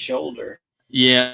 shoulder. Yeah.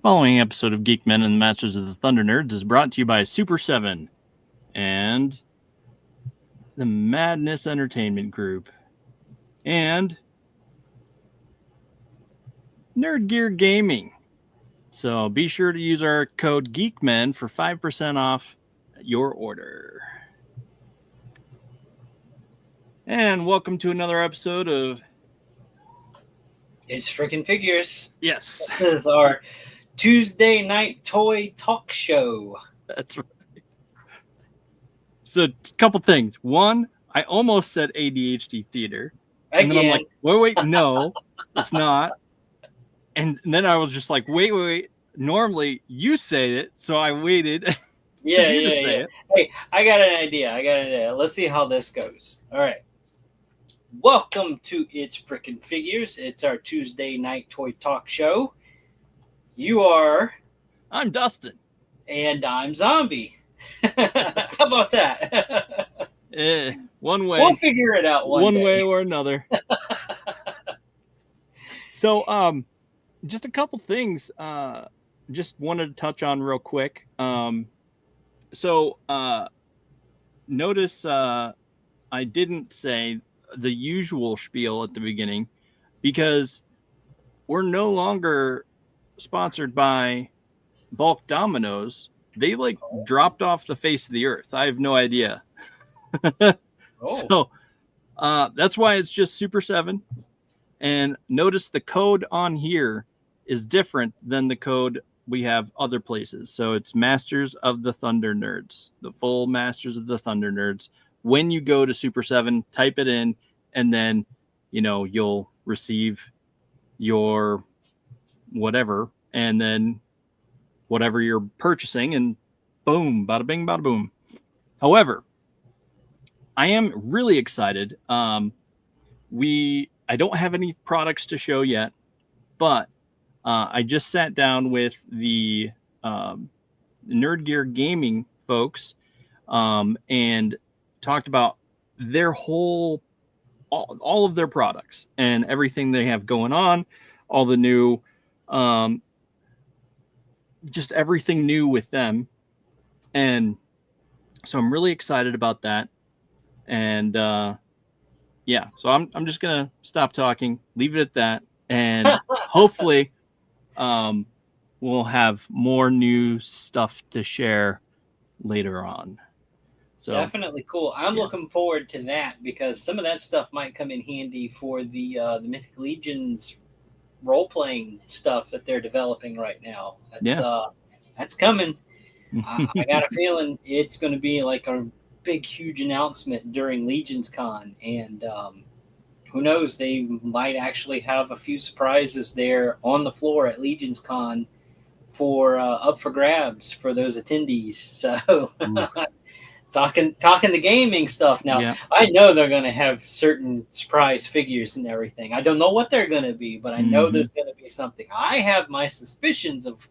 The following episode of Geek-men and the Masters of the Thunder Nerds is brought to you by Super 7 and the Madness Entertainment Group and Nerd Gear Gaming. So be sure to use our code Geek-men for 5% off your order. And welcome to another episode of It's Frickin' Figures. Yes. This is our Tuesday night toy talk show. That's right. So, a couple things. One, I almost said ADHD theater. And then I'm like, wait, no, it's not. And then I was just like, wait. Normally, you say it, so I waited. Yeah. It. Hey, I got an idea. Let's see how this goes. All right. Welcome to It's Frickin' Figures. It's our Tuesday night toy talk show. You are... I'm Dustin. And I'm Zombie. How about that? One way. We'll figure it out one way or another. So, just a couple things. Just wanted to touch on real quick. Notice I didn't say the usual spiel at the beginning because we're no longer sponsored by Bulk Dominoes. They dropped off the face of the earth. I have no idea. So that's why it's just Super 7. And notice the code on here is different than the code we have other places. So it's Masters of the Thunder Nerds, the full Masters of the Thunder Nerds. When you go to Super 7, type it in, and then, you'll receive your whatever, and then whatever you're purchasing, and boom, bada bing, bada boom. However, I am really excited. I don't have any products to show yet, but I just sat down with the Nerd Gear Gaming folks and talked about their all of their products and everything they have going on, all the new, just everything new with them. And so I'm really excited about that. And so I'm just going to stop talking, leave it at that. And hopefully we'll have more new stuff to share later on. So definitely cool. I'm looking forward to that because some of that stuff might come in handy for the Mythic Legions role-playing stuff that they're developing right now. That's coming. I got a feeling it's going to be like a big, huge announcement during Legions Con, and who knows, they might actually have a few surprises there on the floor at Legions Con for up for grabs for those attendees. So talking the gaming stuff now. Yeah. I know they're going to have certain surprise figures and everything. I don't know what they're going to be, but I know there's going to be something. I have my suspicions of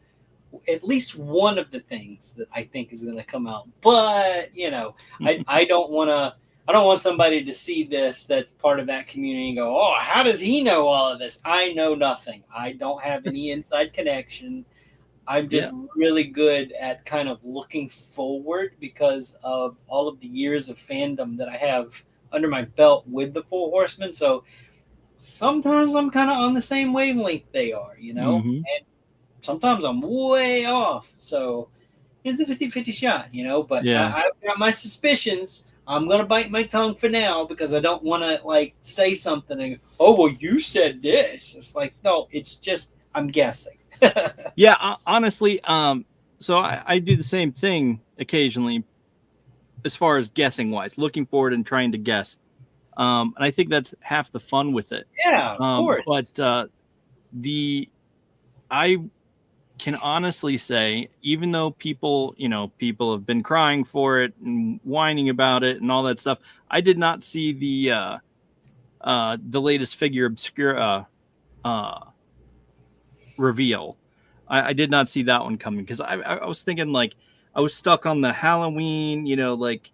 at least one of the things that I think is going to come out. But, I don't want somebody to see this that's part of that community and go, oh, how does he know all of this? I know nothing. I don't have any inside connection. I'm just really good at kind of looking forward because of all of the years of fandom that I have under my belt with the Four Horsemen. So sometimes I'm kind of on the same wavelength they are, Mm-hmm. and sometimes I'm way off. So it's a 50-50 shot, but Yeah. I've got my suspicions. I'm going to bite my tongue for now because I don't want to like say something and, oh, well, you said this. It's like, no, it's just, I'm guessing. Yeah, honestly, so I do the same thing occasionally as far as guessing wise, looking forward and trying to guess. And I think that's half the fun with it. Yeah, of But course. I can honestly say, even though people have been crying for it and whining about it and all that stuff, I did not see the latest figure obscura reveal. I did not see that one coming because I was thinking like I was stuck on the Halloween, like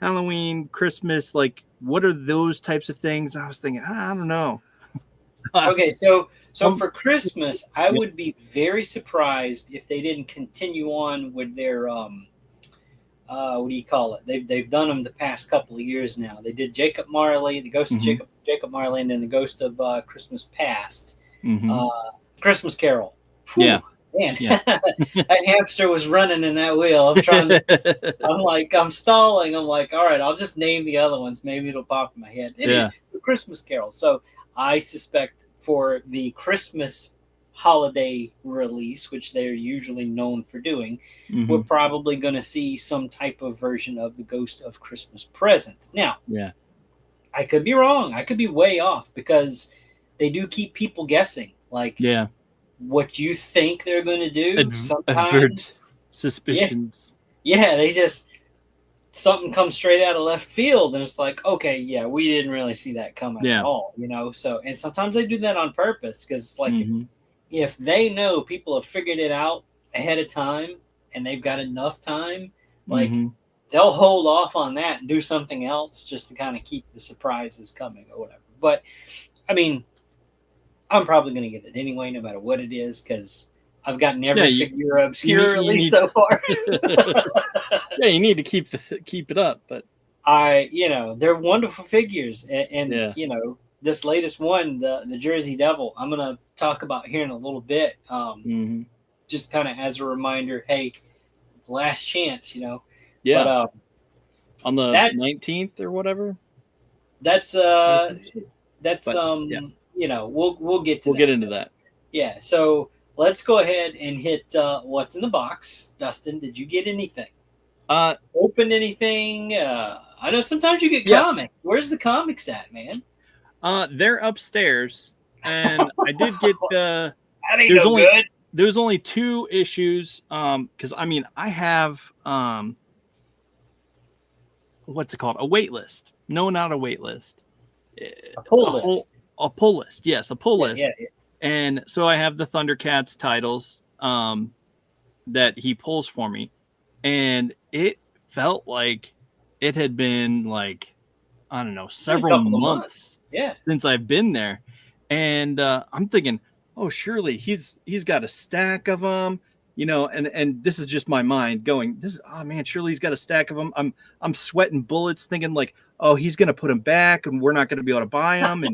Halloween, Christmas, like what are those types of things? I was thinking, I don't know. Okay, so Um, for Christmas, I yeah. would be very surprised if they didn't continue on with their what do you call it? They've done them the past couple of years now. They did Jacob Marley, the Ghost of Mm-hmm. Jacob Marley, and then the Ghost of Christmas Past, Mm-hmm. uh, Christmas Carol. Yeah. Whew, man, Yeah. that hamster was running in that wheel. I'm trying to. I'm like, I'm stalling. I'm like, all right, I'll just name the other ones. Maybe it'll pop in my head. Anyway, Yeah. the Christmas Carol. So I suspect for the Christmas holiday release, which they're usually known for doing, we're Mm-hmm. probably going to see some type of version of the Ghost of Christmas Present. Now, Yeah. I could be wrong. I could be way off because they do keep people guessing. Like Yeah. what you think they're going to do. Avert Sometimes, yeah, suspicions. yeah, they just something comes straight out of left field, and it's like, okay, yeah, we didn't really see that coming at Yeah. all. So, and sometimes they do that on purpose because it's like Mm-hmm. if they know people have figured it out ahead of time and they've got enough time, like Mm-hmm. they'll hold off on that and do something else just to kind of keep the surprises coming or whatever. But I mean, I'm probably going to get it anyway, no matter what it is, because I've gotten Yeah. every figure obscure You release need so far. yeah, you need to keep it up, but They're wonderful figures, and yeah. this latest one, the Jersey Devil, I'm gonna talk about here in a little bit. Mm-hmm. Just kind of as a reminder, hey, last chance, But Yeah. On the that's 19th or whatever. that's But yeah, we'll get to we'll get that into though. that. Yeah, so let's go ahead and hit what's in the box. Dustin, did you get anything? Open anything? I know sometimes you get Yes. comics. Where's the comics at, man? They're upstairs, and I did get the. That ain't no good. There's only 2 issues. Because I mean, I have what's it called? A wait list. No, not a wait list. A pull list. A pull list. Yes, a pull list. Yeah. And so I have the Thundercats titles that he pulls for me, and it felt like it had been like I don't know several months since I've been there, and I'm thinking, oh, surely he's got a stack of them, and this is just my mind going, oh man, surely he's got a stack of them. I'm sweating bullets, thinking like, oh, he's gonna put them back, and we're not gonna be able to buy them,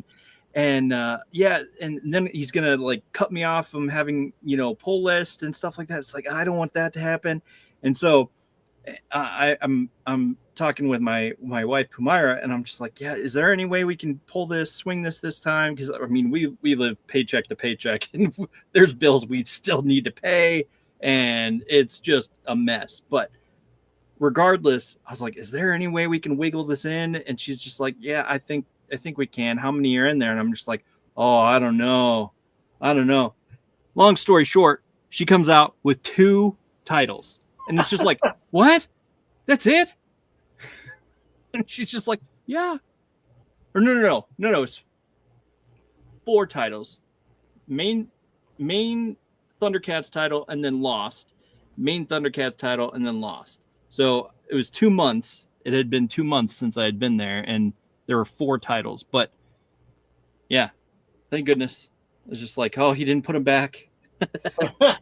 and yeah, and then he's gonna like cut me off from having pull list and stuff like that. It's like I don't want that to happen, and so I'm talking with my wife Kumaira, and I'm just like, yeah, is there any way we can swing this time? Because I mean, we live paycheck to paycheck, and there's bills we still need to pay, and it's just a mess. But regardless, I was like, is there any way we can wiggle this in? And she's just like, yeah, I think we can. How many are in there? And I'm just like, oh, I don't know. Long story short, she comes out with 2 titles, and it's just like, what? That's it? And she's just like, yeah. Or no. It's 4 titles. Main Thundercats title, and then Lost. Main Thundercats title, and then Lost. So it was 2 months. It had been 2 months since I had been there, and there were 4 titles. But yeah, thank goodness. It was just like, oh, he didn't put them back.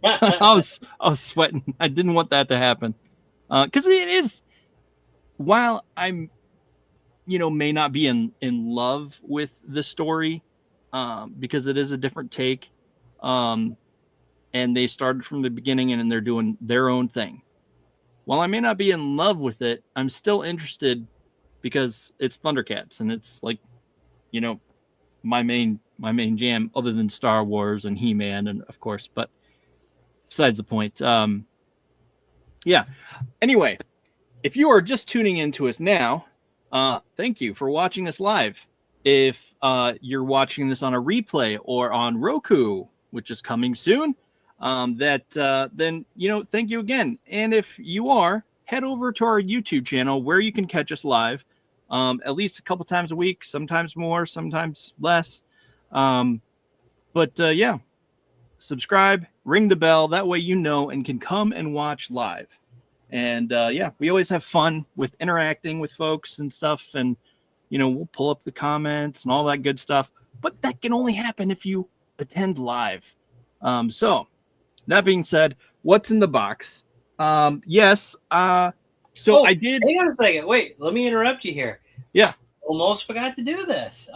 I was sweating. I didn't want that to happen. Because it is, while I'm, may not be in love with the story, because it is a different take, and they started from the beginning and they're doing their own thing. While I may not be in love with it, I'm still interested because it's Thundercats and it's like, my main jam, other than Star Wars and He-Man, and of course, but besides the point. Yeah. Anyway, if you are just tuning into us now, thank you for watching us live. If you're watching this on a replay or on Roku, which is coming soon, then thank you again. And if you are, head over to our YouTube channel where you can catch us live, at least a couple times a week, sometimes more, sometimes less. Yeah, subscribe, ring the bell. That way and can come and watch live. And we always have fun with interacting with folks and stuff. And, we'll pull up the comments and all that good stuff. But that can only happen if you attend live. So that being said, what's in the box? Yes. So I did. Hang on a second. Wait, let me interrupt you here. Yeah. Almost forgot to do this.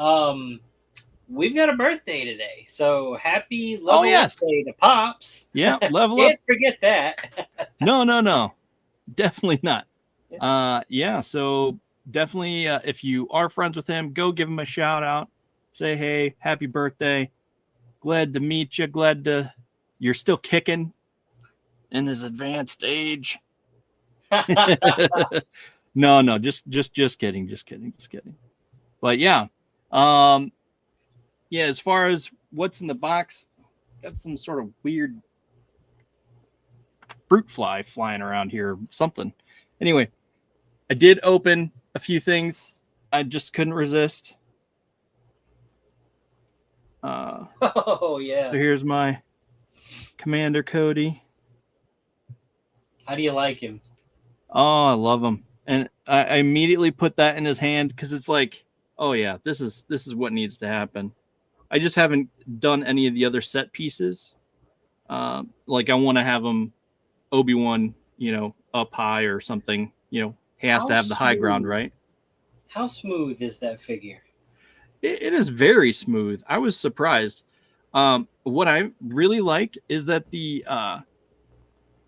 We've got a birthday today. So happy level up day to Pops. Yeah, level up. Can't forget that. No. Definitely not. So definitely, if you are friends with him, go give him a shout out. Say, hey, happy birthday. Glad to meet you. Glad you're still kicking in his advanced age. No, just kidding. But yeah. As far as what's in the box, got some sort of weird fruit fly flying around here, something. Anyway, I did open a few things. I just couldn't resist. Oh yeah. So here's my Commander Cody. How do you like him? Oh, I love him. And I immediately put that in his hand because it's like, oh yeah, this is what needs to happen. I just haven't done any of the other set pieces. Like I want to have him Obi-Wan, up high or something, he has to have the high ground, right? How smooth is that figure? It is very smooth. I was surprised. What I really like is that the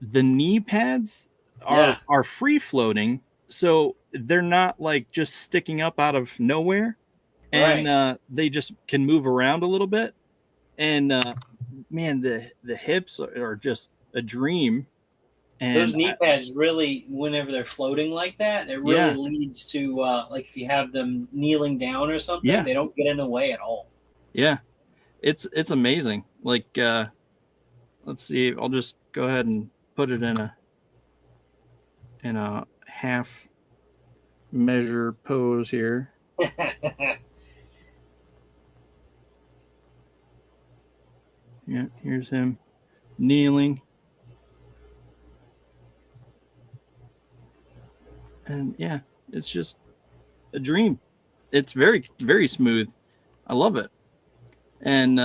knee pads are free floating, so they're not like just sticking up out of nowhere, and they just can move around a little bit. And man, the hips are just a dream. And those knee pads really, whenever they're floating like that, it really leads to like if you have them kneeling down or something, they don't get in the way at all. Yeah, it's amazing. Like, let's see, I'll just go ahead and put it in a half measure pose here. Yeah, here's him kneeling. And yeah, it's just a dream. It's very, very smooth. I love it. And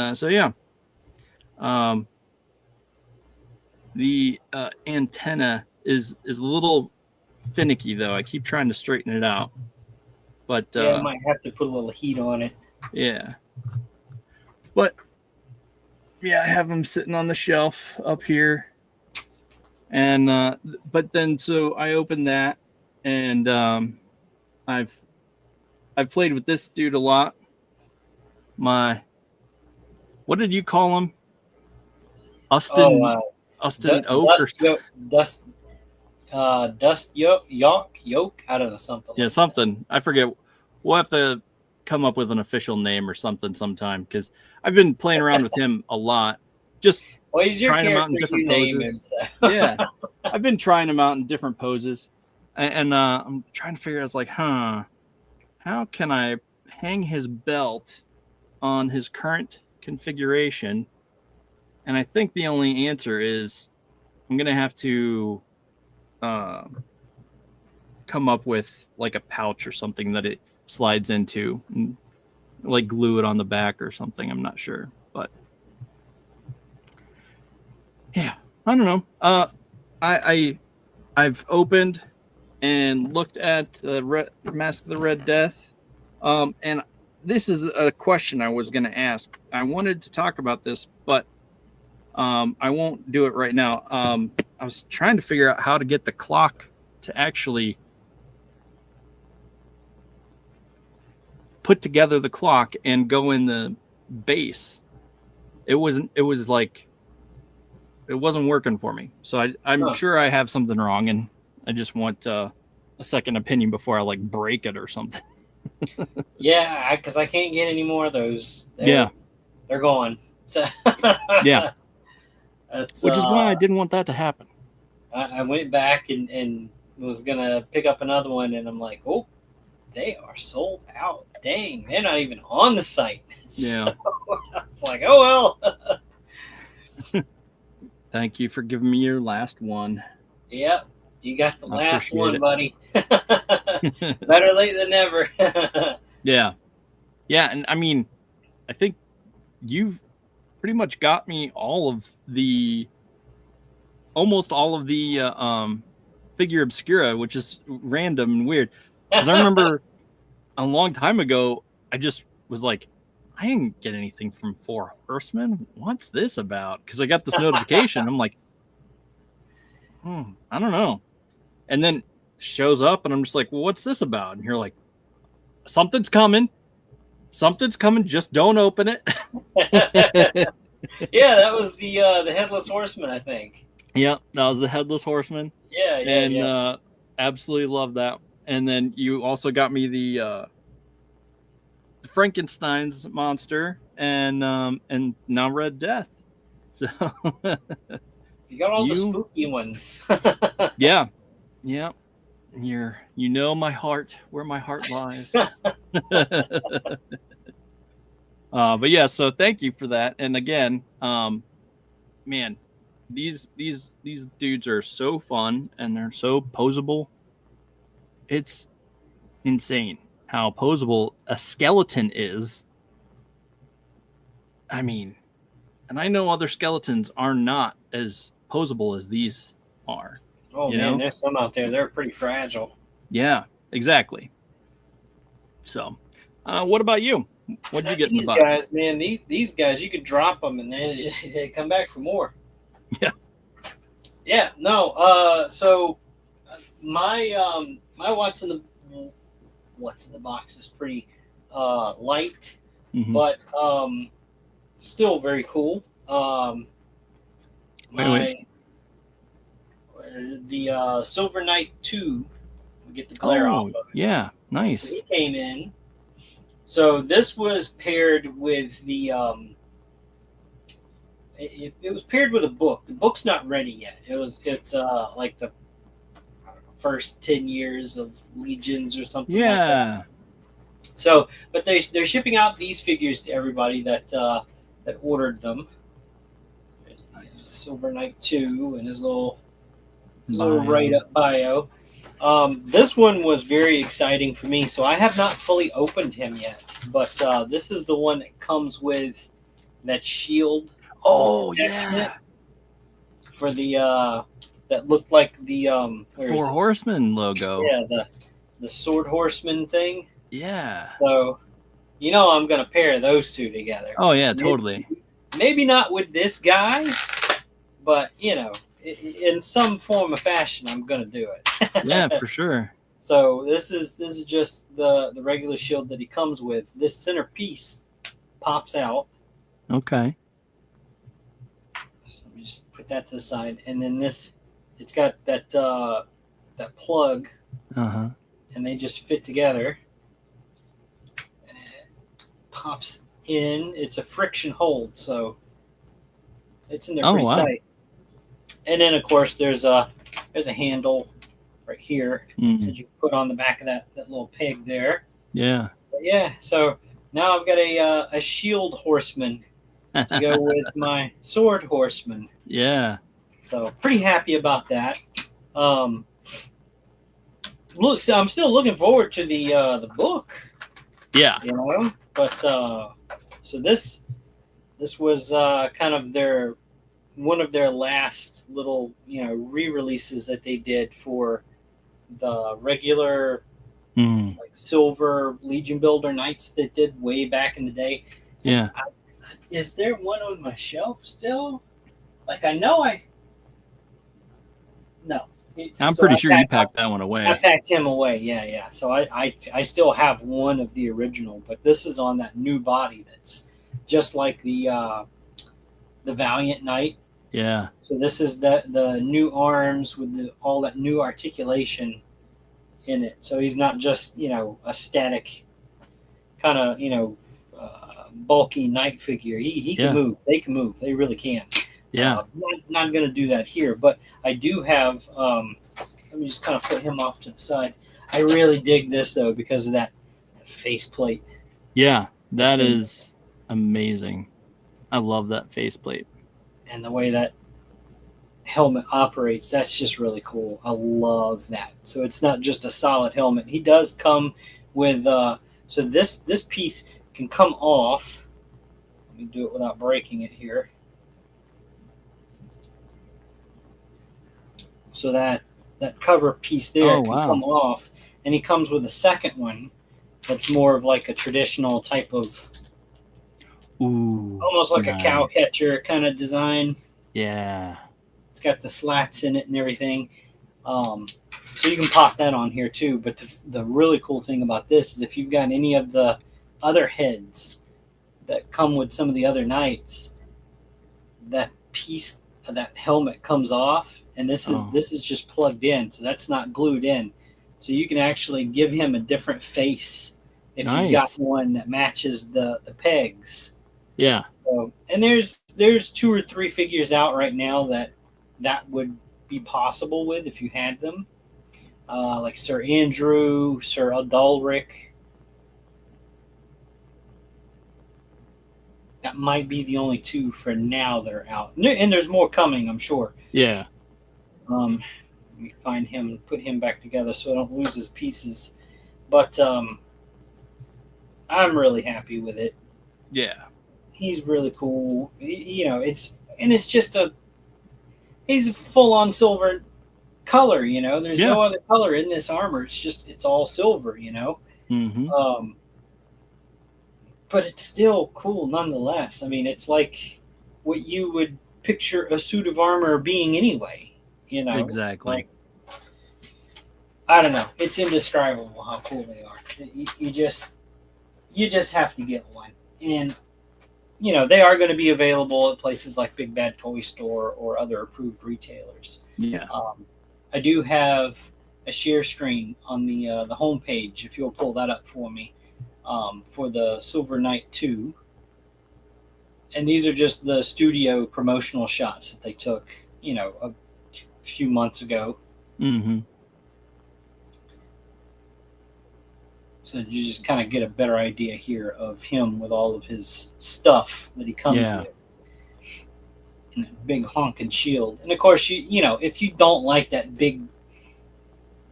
the antenna is a little finicky though. I keep trying to straighten it out. But I might have to put a little heat on it. Yeah. But yeah, I have them sitting on the shelf up here. And but then so I opened that. And I've played with this dude a lot. What did you call him? Austin Oak Dust Yoke. I don't know, something. Yeah, something. I forget. We'll have to come up with an official name or something sometime because I've been playing around with him a lot. Just trying him out in different poses. Yeah, I've been trying him out in different poses. And I'm trying to figure out, I was like, how can I hang his belt on his current configuration? And I think the only answer is I'm going to have to come up with like a pouch or something that it slides into and like glue it on the back or something. I'm not sure. But Yeah, I don't know. I've opened and looked at the Mask of the Red Death, and this is a question I was going to ask. I wanted to talk about this, but I won't do it right now. I was trying to figure out how to get the clock to actually put together the clock and go in the base. It wasn't working for me. So I'm sure I have something wrong, and I just want a second opinion before I like break it or something. Yeah, because I can't get any more of those. They're gone. So yeah, which is why I didn't want that to happen. I went back and was gonna pick up another one, and I'm like, oh, they are sold out. Dang, they're not even on the site. Yeah. So I was like, oh well. Thank you for giving me your last one. Yep, you got the last one, buddy. Better late than never. Yeah, and I mean, I think you've pretty much got me almost all of the figure obscura, which is random and weird. Because I remember a long time ago, I just was like, I didn't get anything from Four Horsemen. What's this about? Because I got this notification. I'm like, I don't know. And then shows up, and I'm just like, well, what's this about? And you're like, something's coming. Something's coming. Just don't open it. Yeah, that was the Headless Horseman, I think. Yeah, that was the Headless Horseman. Yeah, and absolutely love that. And then you also got me the Frankenstein's monster and now Red Death. So you got all the spooky ones. Yeah. You know my heart, where my heart lies. But yeah, so thank you for that. And again, man, these dudes are so fun and they're so posable. It's insane how posable a skeleton is. I mean, and I know other skeletons are not as posable as these are. Oh man, there's some out there. They're pretty fragile. Yeah, exactly. So, what about you? What did you get in the box? These guys, man, these guys, you could drop them and then they come back for more. Yeah. Yeah. No. So my what's in the box is pretty light, but still very cool. Wait. The Silver Knight 2, we get the glare off of it. Yeah, nice. So he came in. So this was paired with the it was paired with a book. The book's not ready yet. It's like the first 10 years of Legions or something like that. So, but they're shipping out these figures to everybody that ordered them. There's the Silver Knight 2 and his little write-up bio. This one was very exciting for me, so I have not fully opened him yet. But this is the one that comes with that shield. Oh yeah. For the that looked like the Four Horsemen logo. Yeah, the Sword Horseman thing. Yeah. So, I'm gonna pair those two together. Oh yeah, totally. Maybe not with this guy, but in some form or fashion, I'm gonna do it. Yeah, for sure. So this is just the regular shield that he comes with. This center piece pops out. Okay. So let me just put that to the side, and then it's got that plug, and they just fit together. And it pops in. It's a friction hold, so it's in there pretty tight. And then, of course, there's a handle right here that you put on the back of that little peg there. Yeah. But yeah. So now I've got a shield horseman to go with my sword horseman. Yeah. So pretty happy about that. Look, so I'm still looking forward to the book. Yeah. But so this was kind of their one of their last little, re-releases that they did for the regular like silver Legion Builder Knights that did way back in the day. Yeah. Is there one on my shelf still? Like I know no. I'm So pretty sure you packed that one I away. packed him away. Yeah. So I still have one of the original, but this is on that new body that's just like the Valiant Knight. Yeah. So this is the new arms with all that new articulation in it. So he's not just a static kind of bulky knight figure. He can move. They can move. They really can. Yeah. Not going to do that here, but I do have. Let me just kind of put him off to the side. I really dig this though because of that faceplate. Yeah, that is amazing. I love that faceplate. And the way that helmet operates, that's just really cool. I love that. So it's not just a solid helmet. He does come with so this piece can come off. Let me do it without breaking it here. So that cover piece there can come off, and he comes with a second one that's more of like a traditional type of almost like a cow catcher kind of design. Yeah. It's got the slats in it and everything. So you can pop that on here too. But the really cool thing about this is if you've got any of the other heads that come with some of the other knights, that piece of that helmet comes off, and this is just plugged in, so that's not glued in. So you can actually give him a different face if you've got one that matches the pegs. Yeah. So, and there's 2 or 3 figures out right now that would be possible with if you had them, like Sir Andrew, Sir Adalric. That might be the only 2 for now that are out, and there's more coming, I'm sure. Yeah. Let me find him and put him back together so I don't lose his pieces. But I'm really happy with it. Yeah. He's really cool. It's just he's a full-on silver color. There's no other color in this armor. It's all silver. Mm-hmm. But it's still cool nonetheless. I mean, it's like what you would picture a suit of armor being anyway. Exactly. Like, I don't know. It's indescribable how cool they are. You just have to get one, and they are going to be available at places like Big Bad Toy Store or other approved retailers. Yeah. I do have a share screen on the homepage. If you'll pull that up for me, for the Silver Knight 2, and these are just the studio promotional shots that they took, a few months ago. Mm-hmm. So you just kind of get a better idea here of him with all of his stuff that he comes with. And that big honking shield. And of course, if you don't like that big,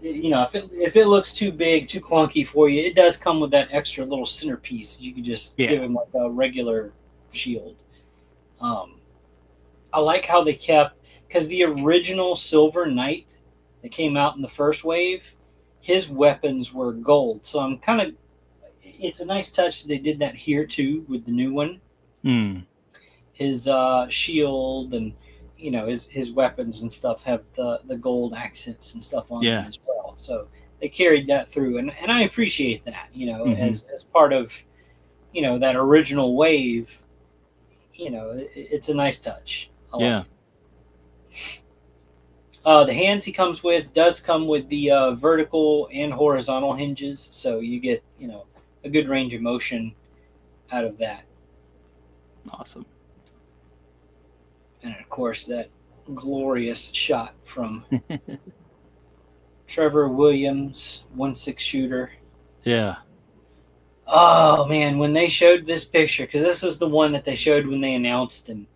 if it looks too big, too clunky for you, it does come with that extra little centerpiece. You can just give him like a regular shield. I like how they kept, because the original Silver Knight that came out in the first wave, his weapons were gold. So it's a nice touch. They did that here too with the new one. His shield and his weapons and stuff have the gold accents and stuff on them as well. So they carried that through, and I appreciate that. As part of that original wave. It's a nice touch. The hands he comes with does come with the vertical and horizontal hinges, so you get a good range of motion out of that. Awesome. And of course that glorious shot from Trevor Williams, 1/6 shooter. Yeah. Oh man, when they showed this picture, because this is the one that they showed when they announced him,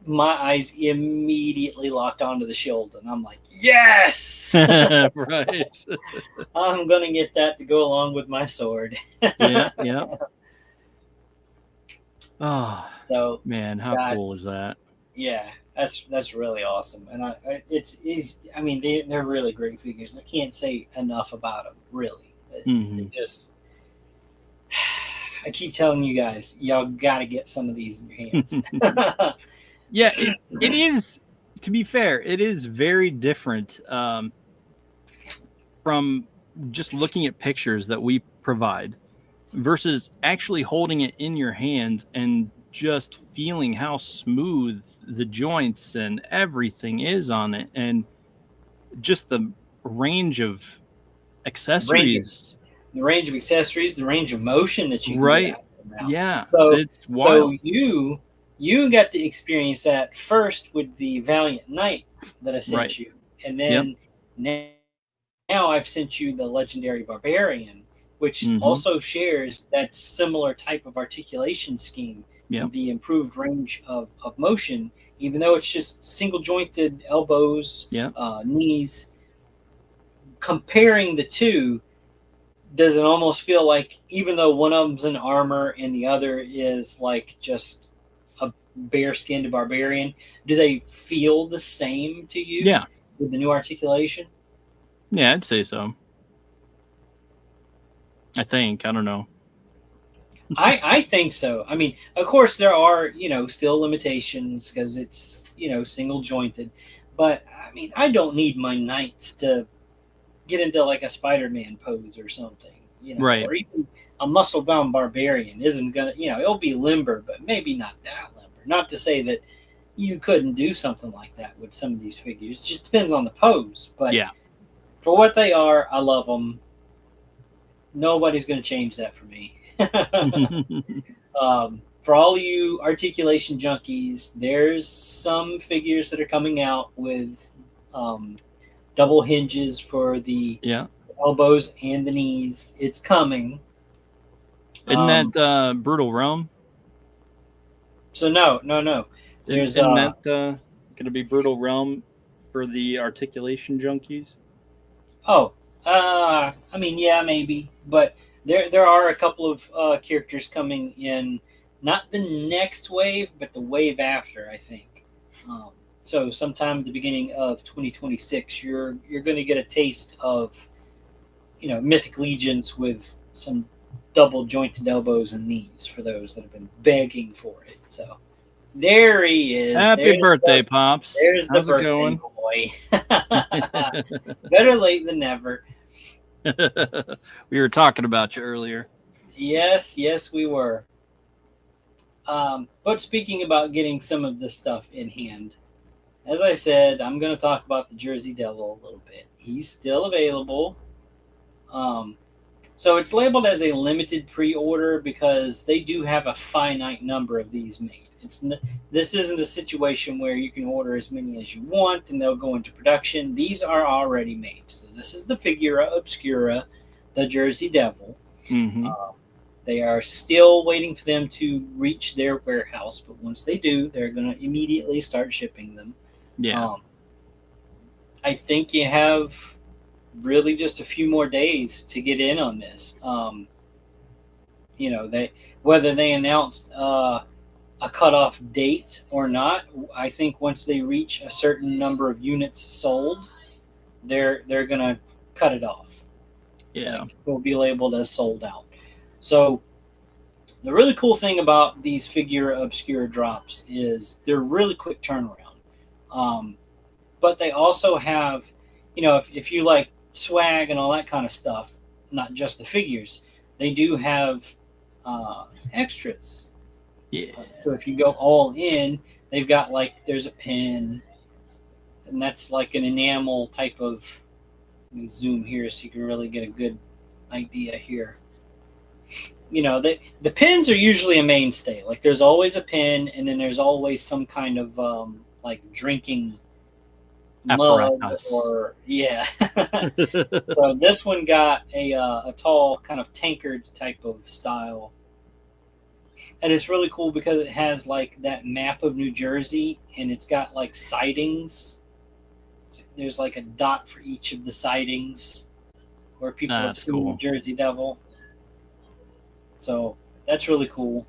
my eyes immediately locked onto the shield, and I'm like, yes! Right. I'm going to get that to go along with my sword. Yeah. Oh, so man, how cool is that? Yeah, that's really awesome, and I mean they're really great figures. I can't say enough about them. Really, Mm-hmm. it just I keep telling you guys, y'all got to get some of these in your hands. Yeah, it is. To be fair, it is very different from just looking at pictures that we provide versus actually holding it in your hands and just feeling how smooth the joints and everything is on it, and just the range of the range of accessories. the range of accessories, the range of motion that you can get Right? out of them now. Yeah, So it's so wild. you got to experience that first with the Valiant Knight that I Right. sent you, and Yep. then now I've sent you the Legendary Barbarian, which Mm-hmm. also shares that similar type of articulation scheme Yep. and the improved range of motion, even though it's just single jointed elbows, Yep. knees. Comparing the two, does it almost feel like even though one of them's in armor and the other is like just a bare skinned barbarian, do they feel the same to you Yeah. with the new articulation? Yeah, I'd say so. I think. I don't know. I think so. I mean, of course there are, still limitations because it's, single jointed. But I mean, I don't need my knights to get into like a Spider-Man pose or something, Right. or even a muscle-bound barbarian isn't gonna, it'll be limber, but maybe not that limber. Not to say that you couldn't do something like that with some of these figures. It just depends on the pose. But Yeah. for what they are, I love them. Nobody's gonna change that for me. For all you articulation junkies, there's some figures that are coming out with um, double hinges for the Yeah. elbows and the knees. It's coming. Isn't Um, that Brutal Realm? so no, no, no. There's Isn't that going to be Brutal Realm for the articulation junkies? oh, I mean, yeah, maybe, but there are a couple of characters coming in, not the next wave, but the wave after, I think. Um, so sometime at the beginning of 2026, you're going to get a taste of Mythic Legions with some double jointed elbows and knees for those that have been begging for it. So there he is. Happy birthday, Pops. There's the How's it birthday going? boy. Better late than never. We were talking about you earlier. Yes, yes, we were. But speaking about getting some of this stuff in hand, as I said, I'm going to talk about the Jersey Devil a little bit. He's still available. Um, so it's labeled as a limited pre-order because they do have a finite number of these made. This isn't a situation where you can order as many as you want and they'll go into production. These are already made. So this is the Figura Obscura, the Jersey Devil. Mm-hmm. They are still waiting for them to reach their warehouse, but once they do, they're going to immediately start shipping them. Yeah. I think you have really just a few more days to get in on this. They whether they announced a cutoff date or not. I think once they reach a certain number of units sold, they're gonna cut it off. Yeah. Like, it'll be labeled as sold out. So the really cool thing about these Figura Obscura drops is they're really quick turnaround. Um, but they also have, if you like swag and all that kind of stuff, not just the figures, they do have extras. Yeah. So if you go all in, they've got like there's a pin, and that's like an enamel type of. Let me zoom here so you can really get a good idea here. The pins are usually a mainstay. Like there's always a pin, and then there's always some kind of like drinking mug Apparatus. or yeah. So this one got a tall kind of tankard type of style, and it's really cool because it has like that map of New Jersey, and it's got like sidings. There's like a dot for each of the sidings where people have That's seen cool. the Jersey Devil. So that's really cool.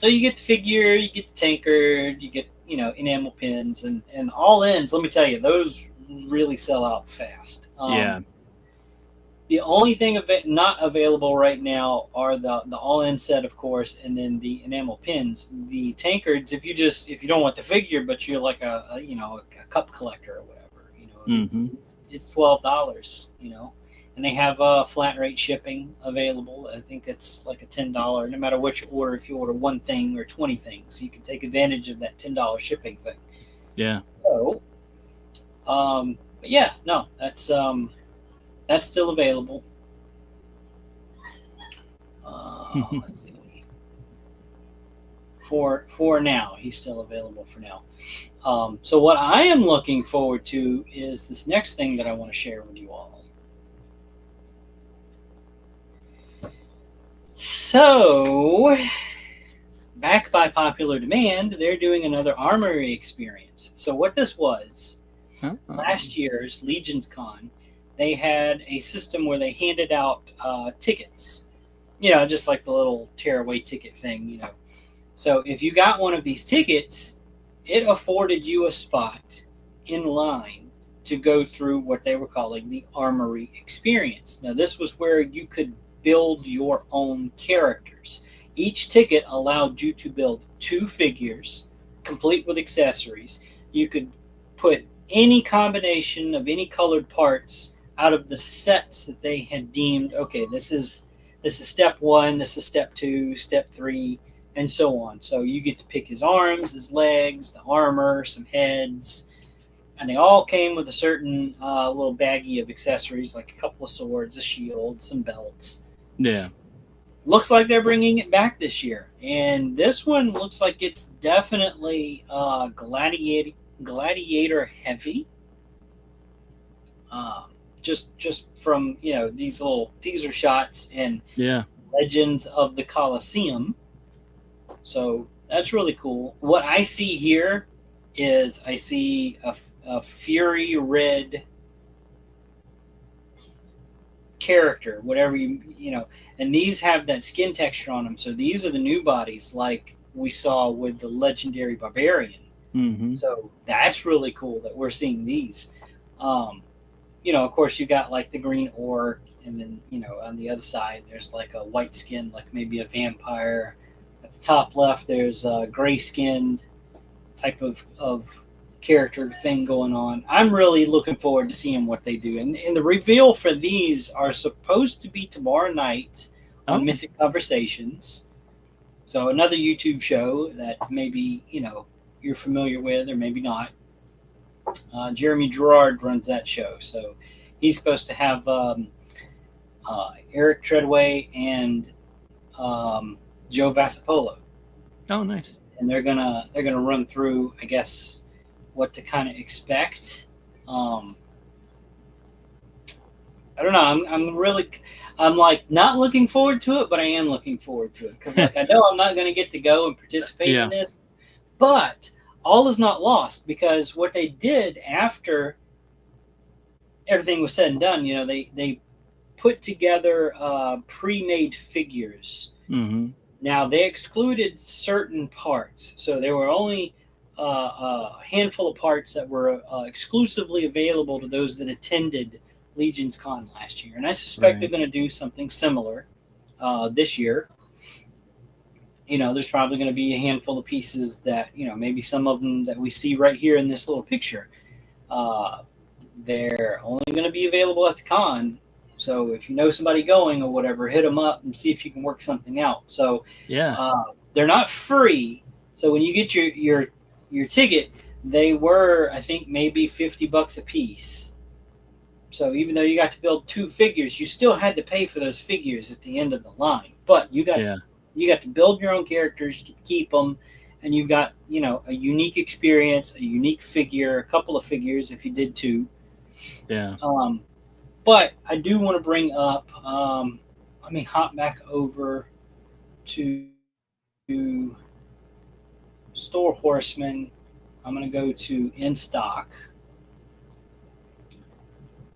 So you get the figure, you get the tankard, you get, enamel pins, and all ends. Let me tell you, those really sell out fast. Yeah. The only thing not available right now are the all in set, of course, and then the enamel pins. The tankards, if you don't want the figure, but you're like a cup collector or whatever, it's $12, and they have flat rate shipping available. I think it's like a $10, no matter what you order. If you order one thing or 20 things, you can take advantage of that $10 shipping thing. Yeah. So, but yeah, no, that's still available. Let's see. For now, he's still available for now. So what I am looking forward to is this next thing that I want to share with you all. So, back by popular demand, they're doing another Armory experience. So what this was, last year's Legion's Con, they had a system where they handed out tickets, just like the little tearaway ticket thing, So if you got one of these tickets, it afforded you a spot in line to go through what they were calling the Armory experience. Now, this was where you could build your own characters. Each ticket allowed you to build 2 figures, complete with accessories. You could put any combination of any colored parts out of the sets that they had deemed, okay, this is step 1, this is step 2, step 3, and so on. So you get to pick his arms, his legs, the armor, some heads, and they all came with a certain little baggie of accessories, like a couple of swords, a shield, some belts. Yeah. Looks like they're bringing it back this year, and this one looks like it's definitely gladiator heavy. Just from these little teaser shots and Legends of the Colosseum. So that's really cool. What I see here is I see a fury red character, whatever and these have that skin texture on them. So these are the new bodies, like we saw with the legendary barbarian. Mm-hmm. So that's really cool that we're seeing these. Of course, you got like the green orc, and then on the other side there's like a white skin, like maybe a vampire. At the top left, there's a gray skinned type of character thing going on. I'm really looking forward to seeing what they do. And the reveal for these are supposed to be tomorrow night on Mythic Conversations. So another YouTube show that maybe, you're familiar with or maybe not. Jeremy Gerard runs that show. So he's supposed to have Eric Treadway and Joe Vasapolo. Oh, nice. And they're gonna run through, I guess, what to kind of expect. I don't know. I'm like not looking forward to it, but I am looking forward to it because I know I'm not going to get to go and participate in this, but all is not lost because what they did after everything was said and done, they put together pre-made figures. Mm-hmm. Now they excluded certain parts, so there were only a handful of parts that were exclusively available to those that attended Legion's Con last year. And I suspect they're going to do something similar this year. There's probably going to be a handful of pieces that, maybe some of them that we see right here in this little picture. They're only going to be available at the con. So if you know somebody going or whatever, hit them up and see if you can work something out. So they're not free. So when you get your ticket, they were, I think, maybe $50 a piece. So even though you got to build 2 figures, you still had to pay for those figures at the end of the line. But you got to build your own characters, you get to keep them, and you've got a unique experience, a unique figure, a couple of figures if you did 2. Yeah. But I do want to bring up. Let me hop back over to Store Horseman. I'm going to go to In Stock.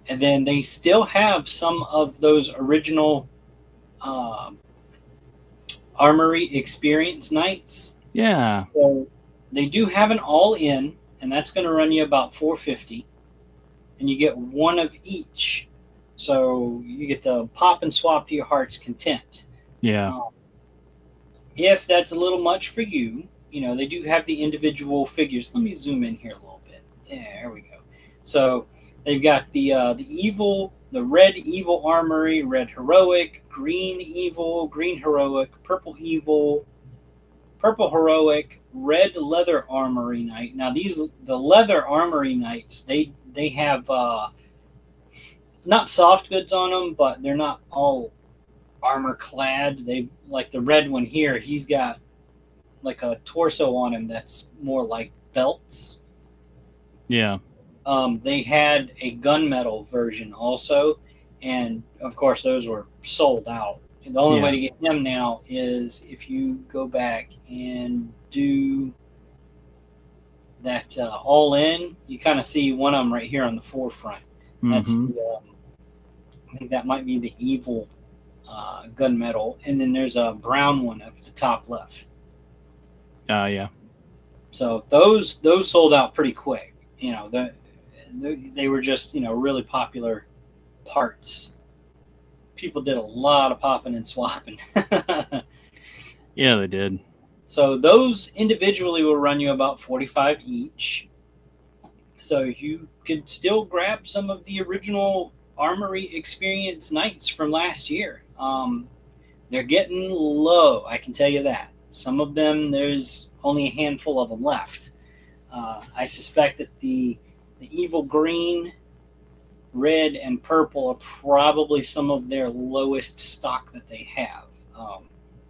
And then they still have some of those original Armory Experience Nights. Yeah. So they do have an all-in, and that's going to run you about $450, and you get one of each. So you get to pop and swap to your heart's content. Yeah. If that's a little much for you, they do have the individual figures. Let me zoom in here a little bit. There we go. So they've got the red evil armory, red heroic, green evil, green heroic, purple evil, purple heroic, red leather armory knight. Now the leather armory knights, they have not soft goods on them, but they're not all armor clad. They like the red one here. He's got like a torso on him that's more like belts. Yeah. They had a gunmetal version also, and of course those were sold out. And the only way to get them now is if you go back and do that all in. You kind of see one of them right here on the forefront. That's the, I think that might be the evil gunmetal, and then there's a brown one at the top left. Yeah. So those sold out pretty quick. They were just really popular parts. People did a lot of popping and swapping. Yeah, they did. So those individually will run you about $45 each. So you could still grab some of the original Armory Experience Knights from last year. They're getting low, I can tell you that. Some of them, there's only a handful of them left. I suspect that the evil green, red, and purple are probably some of their lowest stock that they have.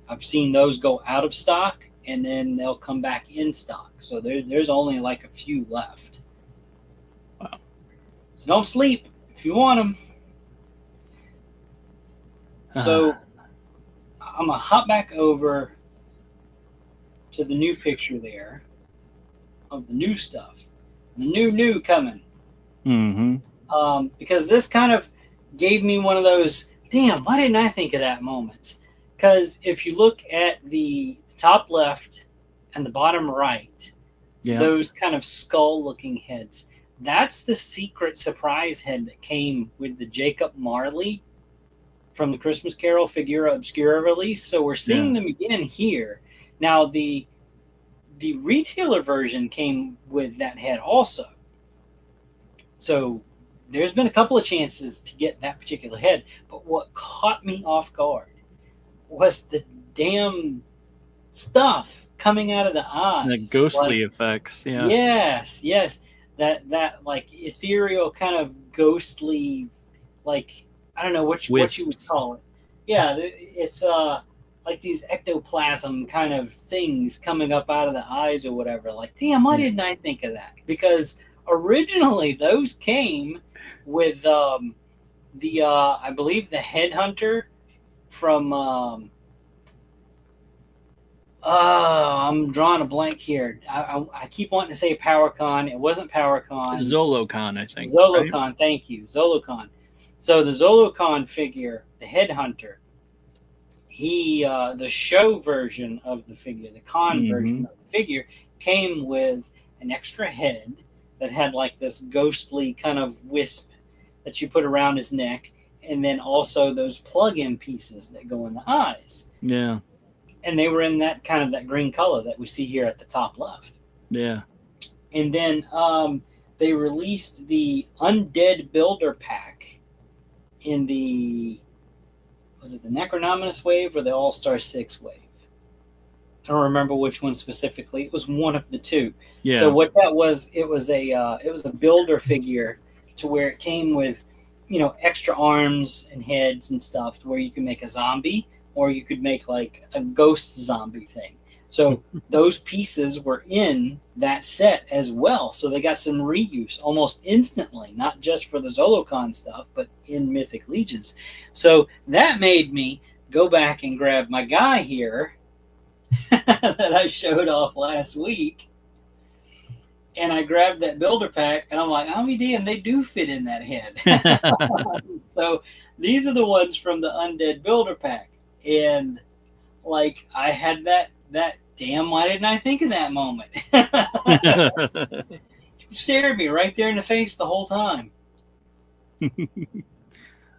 I've seen those go out of stock, and then they'll come back in stock. So there's only like a few left. Wow. So don't sleep if you want them. So I'm going to hop back over to the new picture there of the new stuff. The new coming. Because this kind of gave me one of those, damn, why didn't I think of that moments? Because if you look at the top left and the bottom right, those kind of skull-looking heads, that's the secret surprise head that came with the Jacob Marley from the Christmas Carol Figura Obscura release. So we're seeing them again here. Now, the retailer version came with that head also. So there's been a couple of chances to get that particular head, but what caught me off guard was the damn stuff coming out of the eyes. The ghostly effects, yeah. Yes. That like ethereal kind of ghostly, like, I don't know what you would call it. Yeah, it's like these ectoplasm kind of things coming up out of the eyes or whatever. Like, damn, why didn't I think of that? Because originally those came with I believe the Headhunter from I'm drawing a blank here. I keep wanting to say PowerCon. It wasn't PowerCon. Zolocon, I think. Zolocon, right? Thank you. Zolocon. So the Zolocon figure, the Headhunter, the show version of the figure, the con version of the figure, came with an extra head that had like this ghostly kind of wisp that you put around his neck, and then also those plug-in pieces that go in the eyes. Yeah. And they were in that kind of that green color that we see here at the top left. Yeah. And then they released the Undead Builder Pack in was it the Necronominus wave or the All-Star 6 wave? I don't remember which one specifically. It was one of the two. Yeah. So what that was, it was a builder figure to where it came with, extra arms and heads and stuff to where you can make a zombie, or you could make like a ghost zombie thing. So those pieces were in that set as well. So they got some reuse almost instantly, not just for the Zolocon stuff, but in Mythic Legions. So that made me go back and grab my guy here that I showed off last week. And I grabbed that builder pack, and I'm like, I'll be damned, they do fit in that head. So these are the ones from the Undead Builder Pack. And like I had that damn, why didn't I think of that moment? You stared at me right there in the face the whole time.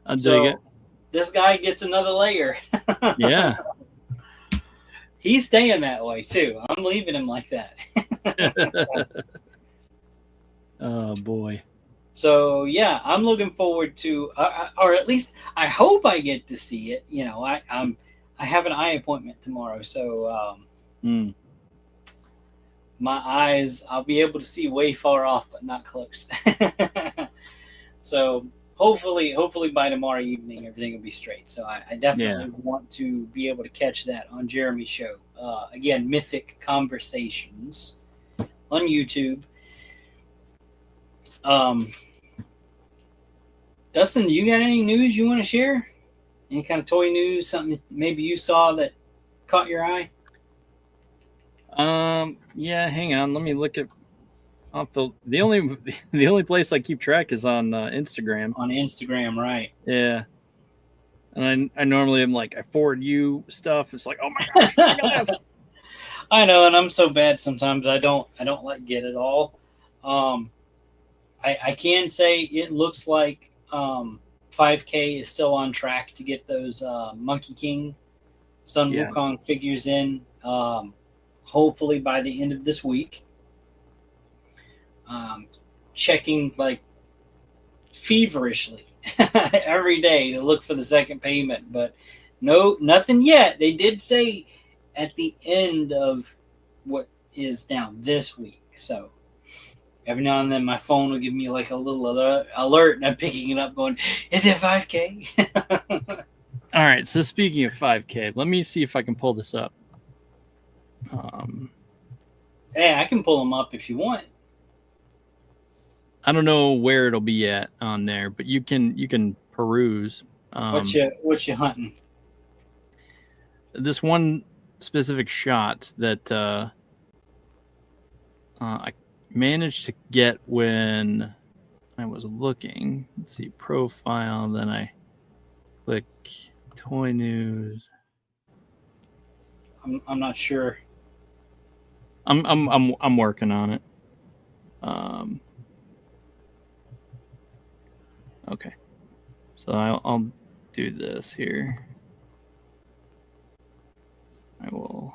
I'll dig it. So this guy gets another layer. Yeah. He's staying that way too. I'm leaving him like that. Oh boy. So yeah, I'm looking forward to, or at least I hope I get to see it. You know, I have an eye appointment tomorrow, so my eyes, I'll be able to see way far off, but not close. So hopefully by tomorrow evening, everything will be straight. So I definitely want to be able to catch that on Jeremy's show. Again, Mythic Conversations on YouTube. Dustin, you got any news you want to share? Any kind of toy news? Something maybe you saw that caught your eye? Yeah, hang on. Let me look at off the only place I keep track is on Instagram. On Instagram, right? Yeah. And I normally am like, I forward you stuff. It's like, oh my gosh, look at this. I know, and I'm so bad sometimes. I don't like get it all. I can say it looks like 5K is still on track to get those Monkey King Sun Wukong figures in. Hopefully by the end of this week. Checking like feverishly every day to look for the second payment, but nothing yet. They did say at the end of what is now this week. So every now and then my phone will give me like a little alert and I'm picking it up going, is it 5K? All right. So speaking of 5K, let me see if I can pull this up. Hey, I can pull them up if you want. I don't know where it'll be at on there, but you can peruse. What you hunting? This one specific shot that I managed to get when I was looking. Let's see, profile. Then I click toy news. I'm not sure. I'm working on it. Okay, so I'll do this here. I will.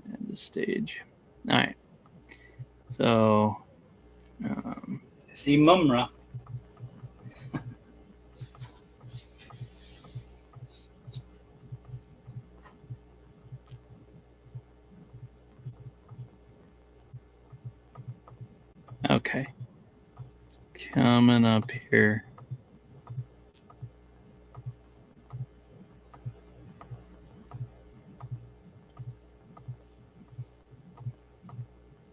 End the stage. All right. So. See Mumra. Okay. Coming up here.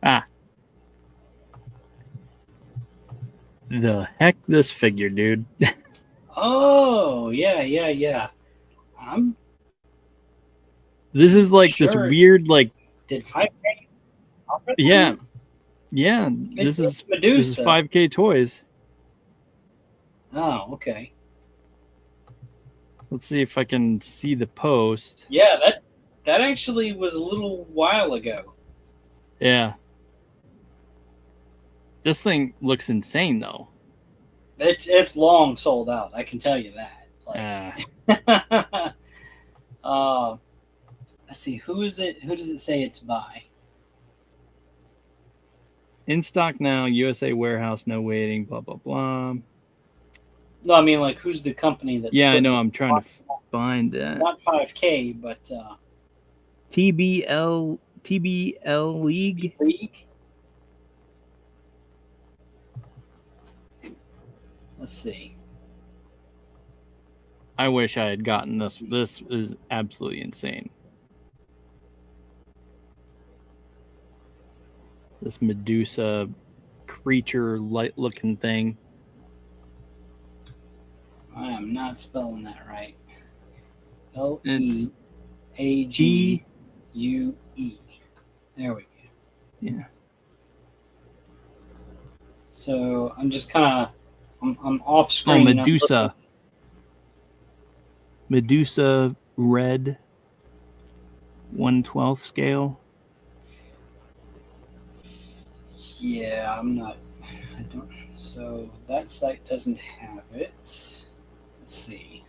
Ah. The heck, this figure, dude. Oh, yeah. This is like this weird, like. Did 5K? Yeah. Yeah. This is Medusa. This is 5K toys. Oh, okay. Let's see if I can see the post. Yeah, that actually was a little while ago. Yeah. This thing looks insane, though. It's long sold out. I can tell you that. Let's see. Who is it? Who does it say it's by? In stock now. USA warehouse. No waiting. Blah blah blah. No, I mean like who's the company that's? Yeah, I know. I'm trying to find that. Not 5K, but TBL League. Let's see. I wish I had gotten this. This is absolutely insane. This Medusa creature light looking thing. I am not spelling that right. LEAG. UE. There we go. Yeah. So I'm just kind of I'm off Oh, screen. Medusa. Medusa red 1/12 scale. Yeah, I'm not. I don't. So that site doesn't have it. Let's see.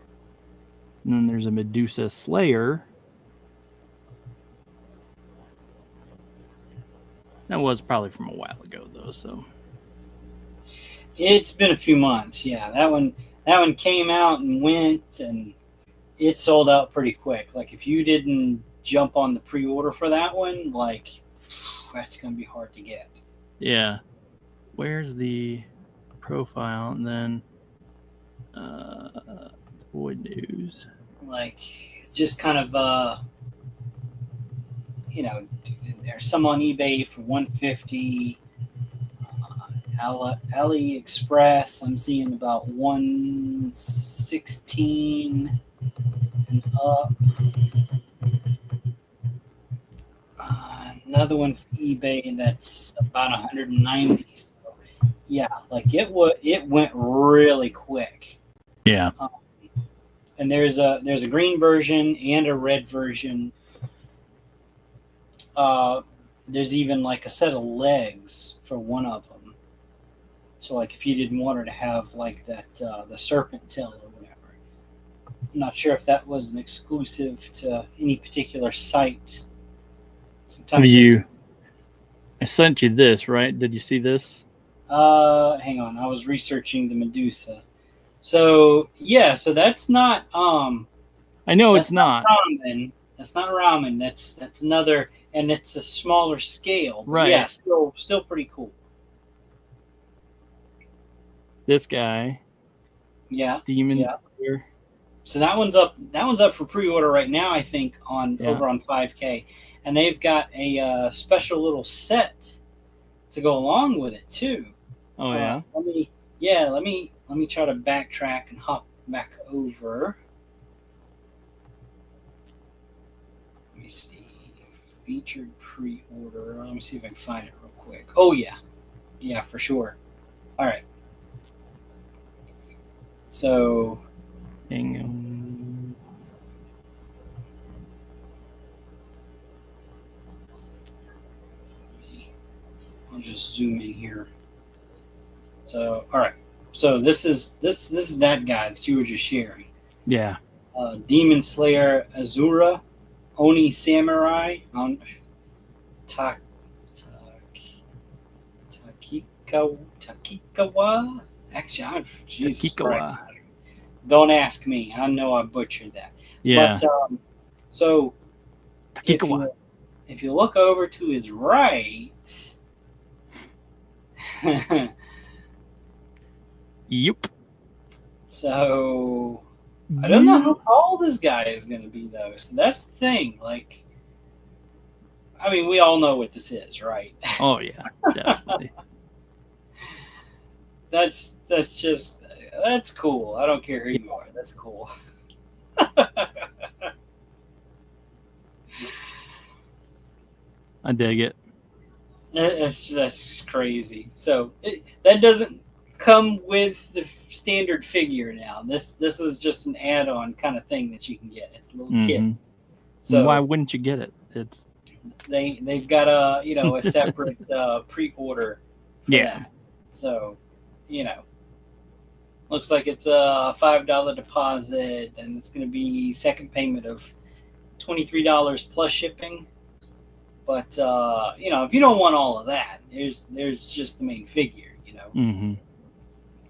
And then there's a Medusa Slayer. That was probably from a while ago, though. So It's been a few months. Yeah, that one came out and went, and it sold out pretty quick. Like if you didn't jump on the pre-order for that one, like that's gonna be hard to get. yeah. Where's the profile? And then Boy News. Like just kind of there's some on eBay for 150. AliExpress, I'm seeing about 116 and up. Another one for eBay that's about 190. So yeah, like it went really quick. Yeah. And there's a green version and a red version. There's even like a set of legs for one of them. So like if you didn't want her to have like that the serpent tail or whatever. I'm not sure if that was an exclusive to any particular site. Sometimes I sent you this, right? Did you see this? hang on, I was researching the Medusa. So yeah, so that's not I know it's not. ramen. That's not ramen. That's another, and it's a smaller scale. But Right. yeah, still pretty cool. This guy. Yeah. Demon Yeah. Slayer. So that one's up. That one's up for pre-order right now. I think over on 5K, and they've got a special little set to go along with it too. Oh yeah. Let me try to backtrack and hop back over. Let me see. Featured pre-order. Let me see if I can find it real quick. Oh yeah, yeah for sure. All right. So. Hang on. I'll just zoom in here. So, all right. So this is that guy that you were just sharing. Yeah. Demon Slayer Azura, Oni Samurai, Takikawa. Actually, Jesus Christ. Don't ask me. I know I butchered that. Yeah. But so if you look over to his right. Yep. So I don't know how tall this guy is going to be, though. So that's the thing. Like, I mean, we all know what this is, right? Oh yeah, definitely. That's cool. I don't care who you are. That's cool. I dig it. That's just crazy. So that doesn't come with the standard figure now. This is just an add-on kind of thing that you can get. It's a little kit. So why wouldn't you get it? It's they've got a separate pre-order for that. So looks like it's a $5 deposit, and it's going to be second payment of $23 plus shipping. But if you don't want all of that, there's just the main figure,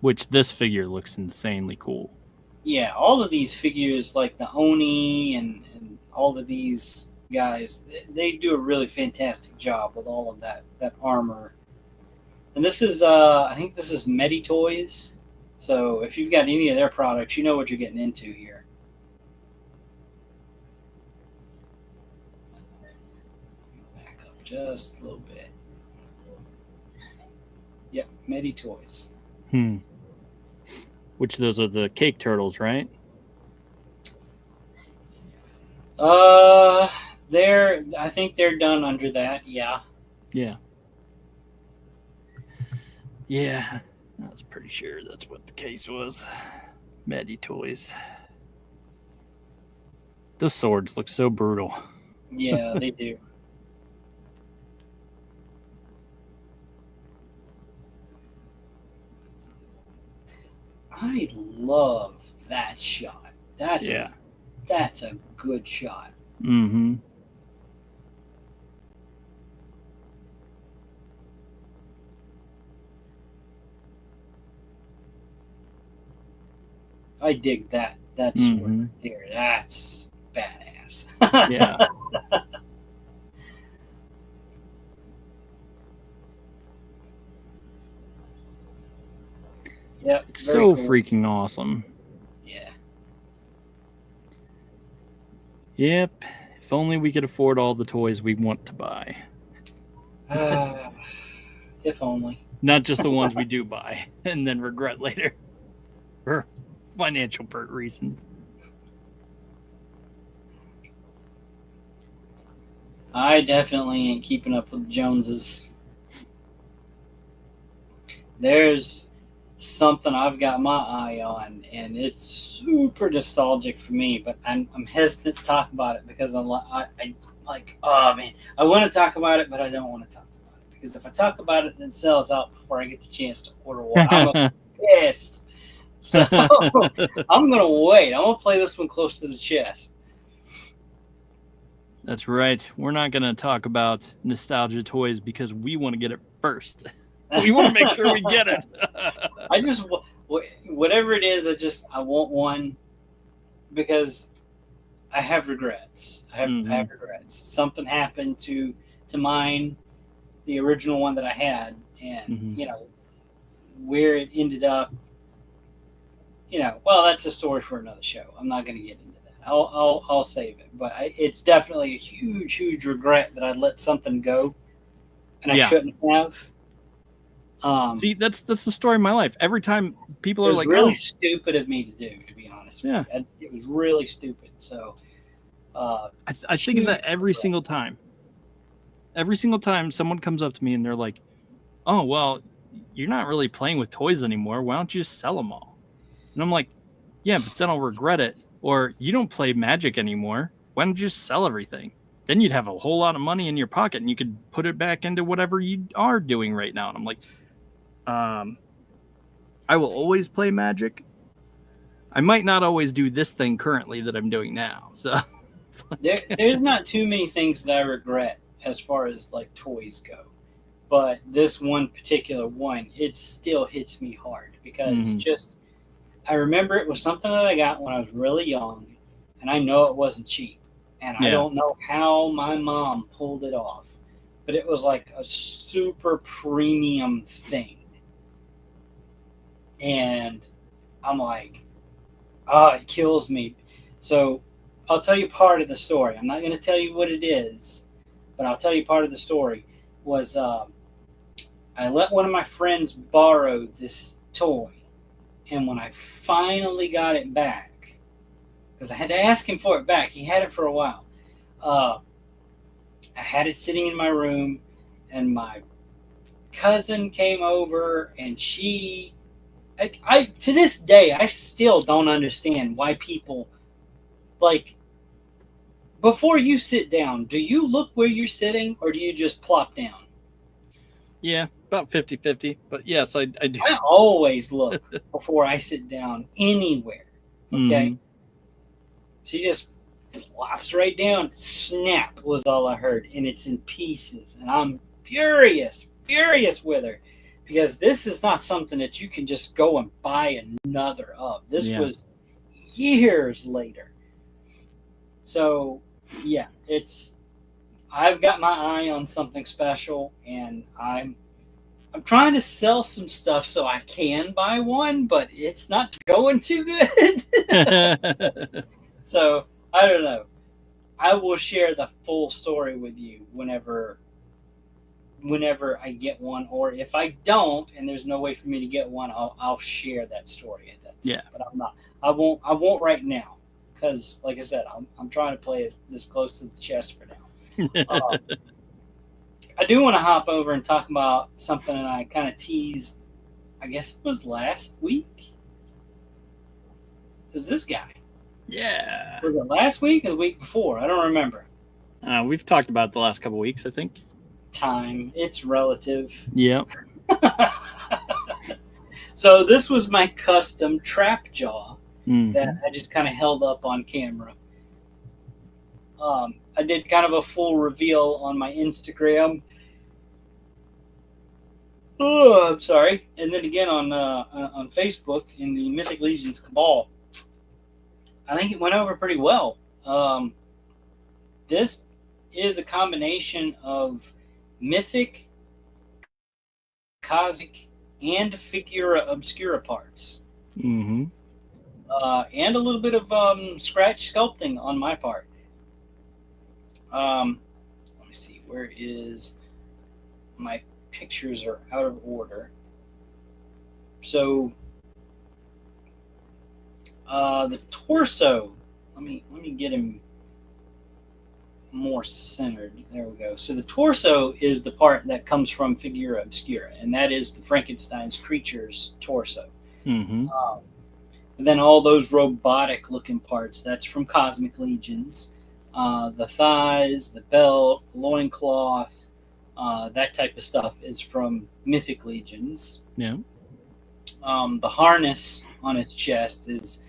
Which this figure looks insanely cool. Yeah, all of these figures, like the Oni and all of these guys, they do a really fantastic job with all of that armor. And this is, I think this is Meditoys. So if you've got any of their products, you know what you're getting into here. Back up just a little bit. Yep, Meditoys. Which those are the cake turtles, right? I think they're done under that. Yeah. Yeah. Yeah. I was pretty sure that's what the case was. Maddie Toys. Those swords look so brutal. Yeah, they do. I love that shot. That's a good shot. Mm-hmm. I dig that sword there. That's badass. Yeah. Yep. It's so cool. Freaking awesome. Yeah. Yep. If only we could afford all the toys we want to buy. If only. Not just the ones we do buy and then regret later for financial reasons. I definitely ain't keeping up with the Joneses. There's something I've got my eye on, and it's super nostalgic for me, but I'm hesitant to talk about it because I'm like, oh man, I want to talk about it, but I don't want to talk about it because if I talk about it, then it sells out before I get the chance to order one. I'm pissed. So I'm gonna wait. I'm gonna play this one close to the chest. That's right. We're not gonna talk about nostalgia toys because we want to get it first. We want to make sure we get it. I just, whatever it is, I want one because I have regrets. I have regrets. Something happened to mine, the original one that I had, and you know where it ended up. You know, well, that's a story for another show. I'm not going to get into that. I'll save it. But it's definitely a huge regret that I let something go, and I shouldn't have. See, that's the story of my life. Every time people are like, "It was really stupid of me to do," to be honest. Yeah, with you. It was really stupid. So, I think of that every single time. Every single time someone comes up to me and they're like, "Oh, well, you're not really playing with toys anymore. Why don't you just sell them all?" And I'm like, "Yeah, but then I'll regret it." Or, "You don't play Magic anymore. Why don't you just sell everything? Then you'd have a whole lot of money in your pocket and you could put it back into whatever you are doing right now." And I'm like, I will always play Magic. I might not always do this thing currently that I'm doing now. So there's not too many things that I regret as far as like toys go, but this one particular one, it still hits me hard because just I remember it was something that I got when I was really young, and I know it wasn't cheap, and I don't know how my mom pulled it off, but it was like a super premium thing. And I'm like, it kills me. So I'll tell you part of the story. I'm not going to tell you what it is, but I'll tell you part of the story. Was I let one of my friends borrow this toy, and when I finally got it back, because I had to ask him for it back, he had it for a while. I had it sitting in my room, and my cousin came over, and I to this day, I still don't understand why people, like, before you sit down, do you look where you're sitting or do you just plop down? Yeah, about 50-50. But yes, I do. I always look before I sit down anywhere. Okay? She just plops right down. Snap was all I heard. And it's in pieces. And I'm furious with her. Because this is not something that you can just go and buy another of. This was years later. So, yeah, I've got my eye on something special, and I'm trying to sell some stuff so I can buy one, but it's not going too good. So, I don't know. I will share the full story with you whenever I get one, or if I don't and there's no way for me to get one, I'll share that story at that time. Yeah. But I won't right now because, like I said, I'm trying to play it this close to the chest for now. Um, I do want to hop over and talk about something that I kind of teased. I guess it was last week. It was this guy. Yeah. Was it last week or the week before? I don't remember. We've talked about it the last couple of weeks, I think. Time. It's relative. Yep. So this was my custom trap jaw Mm-hmm. that I just kind of held up on camera. I did kind of a full reveal on my Instagram. Oh, I'm sorry. And then again on Facebook in the Mythic Legions Cabal. I think it went over pretty well. This is a combination of Mythic, Cosmic, and Figura Obscura parts. Mm-hmm. And a little bit of scratch sculpting on my part. Let me see. Where is my pictures are out of order. So the torso. Let me get him more centered. There we go. So the torso is the part that comes from Figura Obscura, and that is the Frankenstein's creature's torso. Mm-hmm. And then all those robotic looking parts, that's from Cosmic Legions. The thighs, the belt, loincloth, that type of stuff is from Mythic Legions. Yeah. The harness on its chest is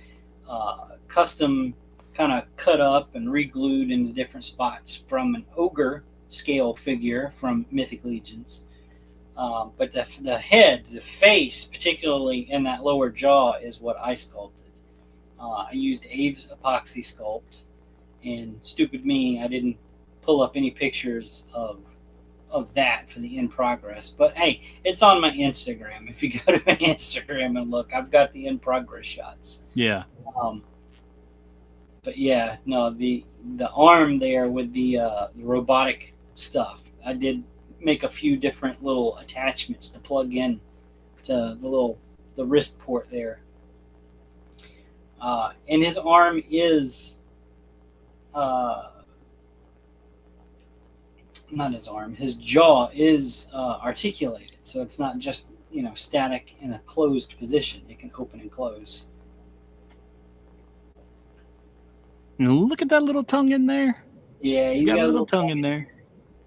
custom kind of cut up and re-glued into different spots from an ogre scale figure from Mythic Legions. But the head, the face, particularly in that lower jaw, is what I sculpted. I used Abe's epoxy sculpt, and stupid me, I didn't pull up any pictures of that for the in progress. But hey, it's on my Instagram. If you go to my Instagram and look, I've got the in progress shots. Yeah. But yeah, no, the arm there with the robotic stuff, I did make a few different little attachments to plug in to the wrist port there. And his arm is not his arm. His jaw is articulated, so it's not just static in a closed position. It can open and close. And look at that little tongue in there. Yeah, he's got a little tongue in there.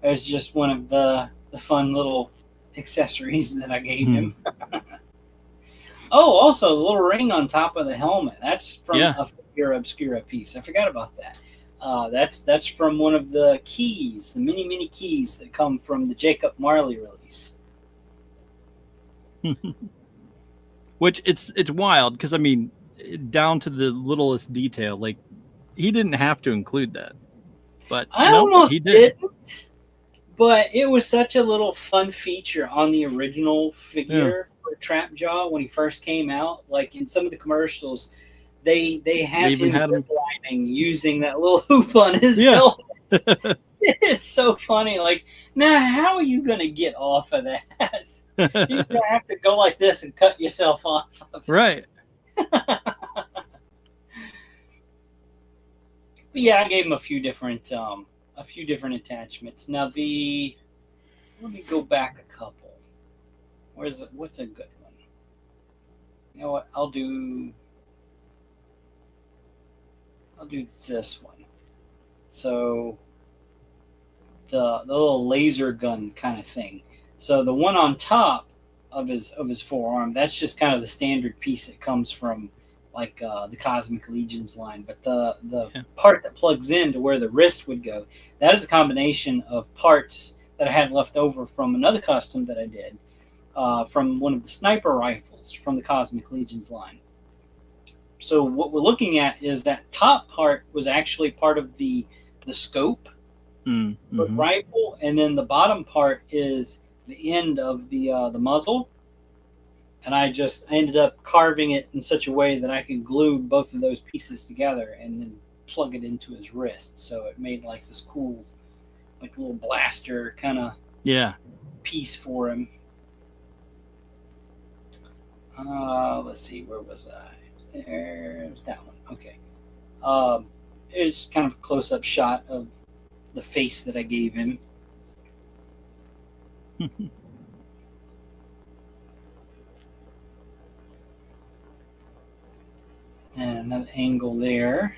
It's just one of the fun little accessories that I gave him. Oh, also the little ring on top of the helmet. That's from a Figura Obscura piece. I forgot about that. That's from one of the keys, the mini keys that come from the Jacob Marley release. Which it's wild because I mean, down to the littlest detail, like he didn't have to include that, but I almost didn't. But it was such a little fun feature on the original figure for Trap Jaw when he first came out. Like in some of the commercials, they have him ziplining using that little hoop on his helmet. It's so funny. Like, now how are you going to get off of that? You're going to have to go like this and cut yourself off of it. Right. But yeah, I gave him a few different attachments. Now let me go back a couple. What's a good one? You know what? I'll do this one. So the little laser gun kind of thing. So the one on top of his forearm, that's just kind of the standard piece that comes from like the Cosmic Legions line. But the part that plugs into where the wrist would go, that is a combination of parts that I had left over from another custom that I did from one of the sniper rifles from the Cosmic Legions line. So what we're looking at is that top part was actually part of the scope rifle, and then the bottom part is the end of the muzzle. And I ended up carving it in such a way that I could glue both of those pieces together and then plug it into his wrist. So it made like this cool, like little blaster kind of piece for him. Let's see, where was I? It was that one. Okay. It's kind of a close-up shot of the face that I gave him. And another angle there.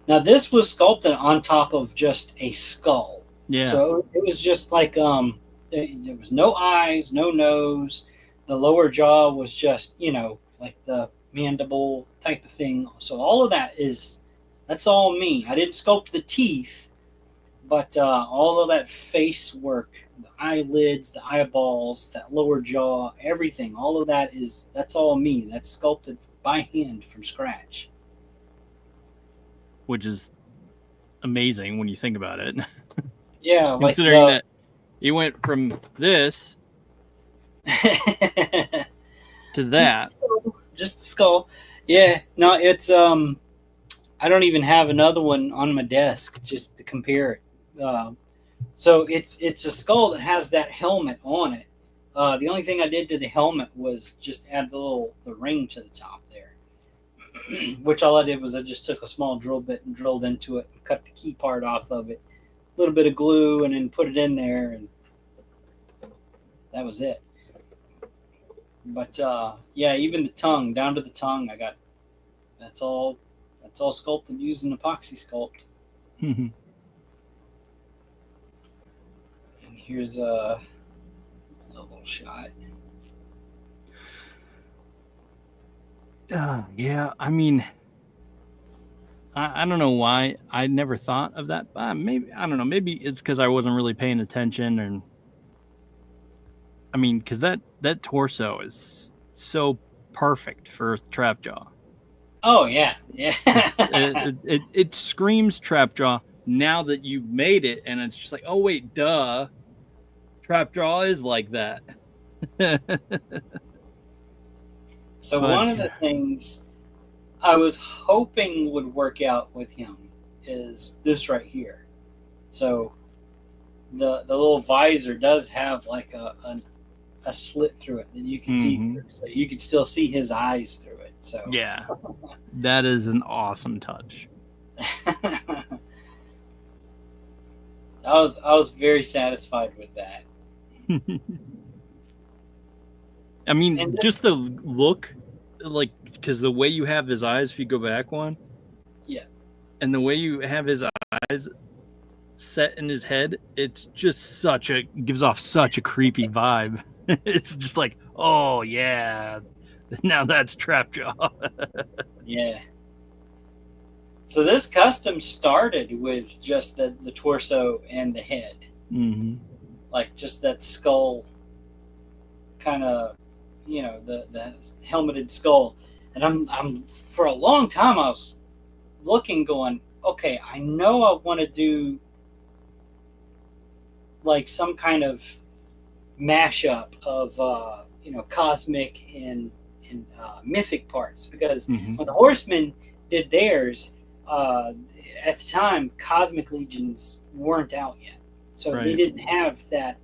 Now this was sculpted on top of just a skull. Yeah. So it was just like there was no eyes, no nose. The lower jaw was just, like the mandible type of thing. So all of that's all me. I didn't sculpt the teeth, but all of that face work, the eyelids, the eyeballs, that lower jaw, everything, all of that's all me. That's sculpted by hand from scratch. Which is amazing when you think about it. Yeah, considering that you went from this to that. Just the skull. Yeah, no, it's I don't even have another one on my desk just to compare it. So it's a skull that has that helmet on it. The only thing I did to the helmet was just add the ring to the top there, which all I did was I just took a small drill bit and drilled into it and cut the key part off of it, a little bit of glue, and then put it in there, and that was it. But yeah, even the tongue, down to the tongue, that's all sculpted using epoxy sculpt. And here's a little shot. Yeah, I mean, I don't know why I never thought of that. Maybe, I don't know. Maybe it's because I wasn't really paying attention, and I mean, because that torso is so perfect for Trapjaw. Oh yeah, yeah. it screams Trapjaw now that you've made it, and it's just like, oh wait, duh, Trapjaw is like that. So one of the things I was hoping would work out with him is this right here. So the little visor does have like a slit through it that you can see through, so you can still see his eyes through it. So yeah, that is an awesome touch. I was very satisfied with that. I mean, just the look, like, because the way you have his eyes, if you go back one, yeah, and the way you have his eyes set in his head, it's just gives off such a creepy vibe. It's just like, oh yeah, now that's Trapjaw. Yeah. So this custom started with just the torso and the head, like just that skull, kind of, the helmeted skull. And I'm for a long time I was looking, going, okay, I know I want to do like some kind of mashup of cosmic and mythic parts, because when the Horsemen did theirs, at the time Cosmic Legions weren't out yet, so they didn't have that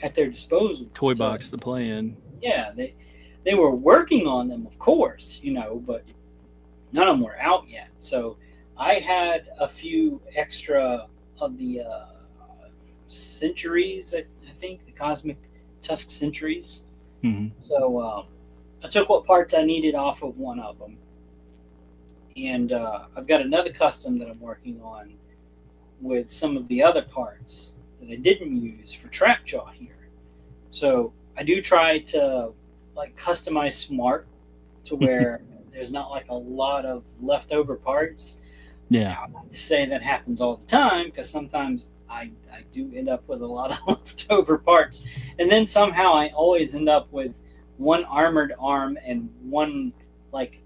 at their disposal, toy box to play in. Yeah, they were working on them, of course, but none of them were out yet. So I had a few extra of the centuries, I think, the Cosmic Tusk centuries. So I took what parts I needed off of one of them, and I've got another custom that I'm working on with some of the other parts that I didn't use for Trapjaw here. So I do try to like customize smart to where there's not like a lot of leftover parts. Yeah, I like to say that happens all the time, because sometimes I do end up with a lot of leftover parts, and then somehow I always end up with one armored arm and one like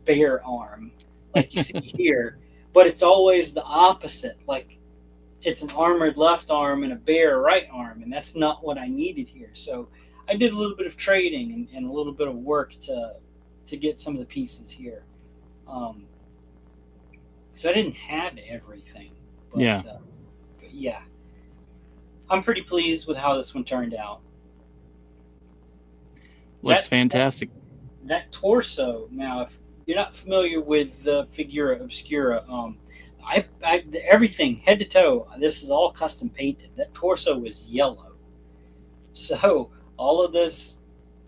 bare arm, like you see here, but it's always the opposite. Like it's an armored left arm and a bare right arm, and that's not what I needed here. So I did a little bit of trading and a little bit of work to get some of the pieces here. So I didn't have everything. But, but yeah, I'm pretty pleased with how this one turned out. Looks fantastic. that torso. Now, if you're not familiar with the Figura Obscura, everything head to toe. This is all custom painted. That torso was yellow, so all of this,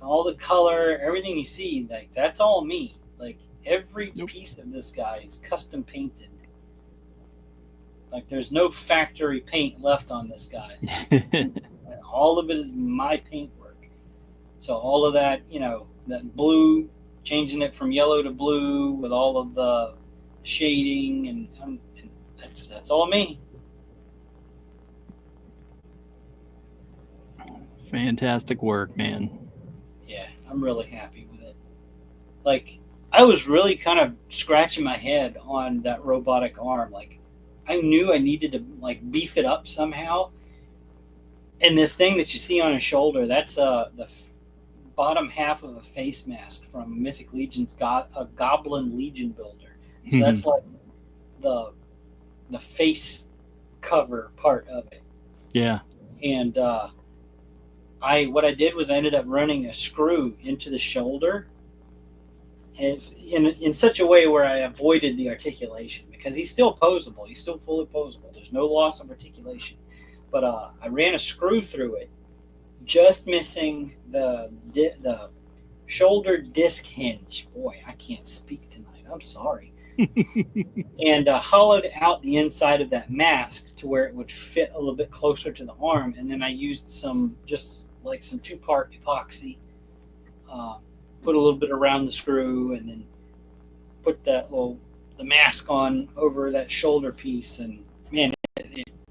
all the color, everything you see, like that's all me. Like every piece of this guy is custom painted. Like there's no factory paint left on this guy. All of it is my paintwork. So all of that, that blue, changing it from yellow to blue with all of the shading, and that's all me. Fantastic work, man. Yeah, I'm really happy with it. Like I was really kind of scratching my head on that robotic arm. Like I knew I needed to like beef it up somehow. And this thing that you see on his shoulder, that's the bottom half of a face mask from Mythic Legion's a Goblin Legion builder. So that's like the face cover part of it. Yeah. And what I did was I ended up running a screw into the shoulder. And it's in such a way where I avoided the articulation because he's still posable. He's still fully posable. There's no loss of articulation. But I ran a screw through it, just missing the shoulder disc hinge. Boy, I can't speak tonight. I'm sorry. And hollowed out the inside of that mask to where it would fit a little bit closer to the arm. And then I used some 2-part epoxy, put a little bit around the screw, and then put the mask on over that shoulder piece. And man,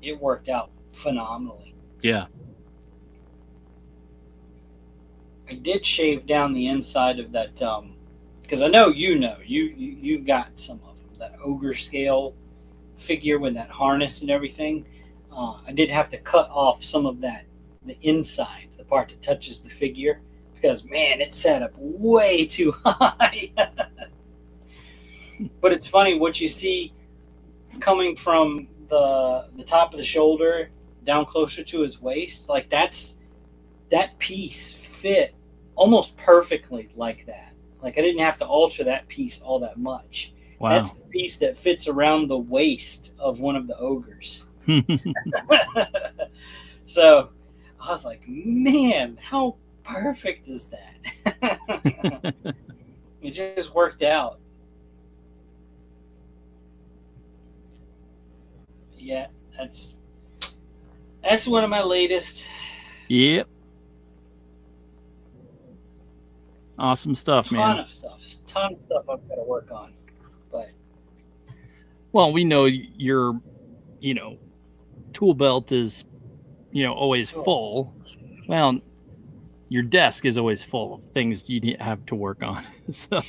it worked out phenomenally. Yeah. I did shave down the inside of that because I know you've got some of them, that ogre scale figure with that harness and everything. I did have to cut off some of that, the inside, the part that touches the figure, because man, it sat up way too high. But it's funny what you see coming from the top of the shoulder down closer to his waist, like that piece fit almost perfectly like that. Like I didn't have to alter that piece all that much. Wow. That's the piece that fits around the waist of one of the ogres. So I was like, man, how perfect is that? It just worked out. Yeah, that's one of my latest. Yep. Awesome stuff, man. Ton of stuff I've got to work on. But well, we know your, tool belt is, always full. Well, your desk is always full of things you have to work on. So,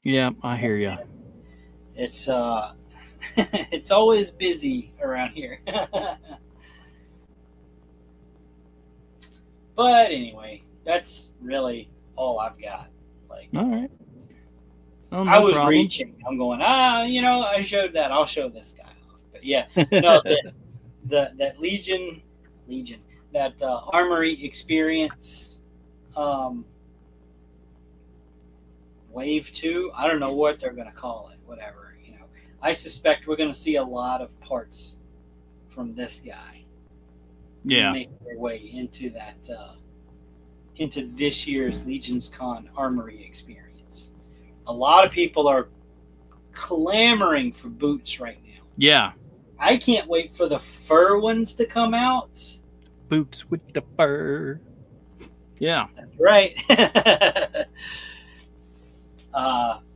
yeah, I hear you. It's it's always busy around here. But anyway, that's really all I've got. Like, all right. Oh, no I was problem. reaching. I'm going, I showed that. I'll show this guy off. But yeah, no, that Legion, that Armory experience, Wave 2. I don't know what they're going to call it. Whatever. I suspect we're going to see a lot of parts from this guy. Yeah. Make their way into that, into this year's Legion's Con Armory experience. A lot of people are clamoring for boots right now. Yeah. I can't wait for the fur ones to come out. Boots with the fur. Yeah. That's right.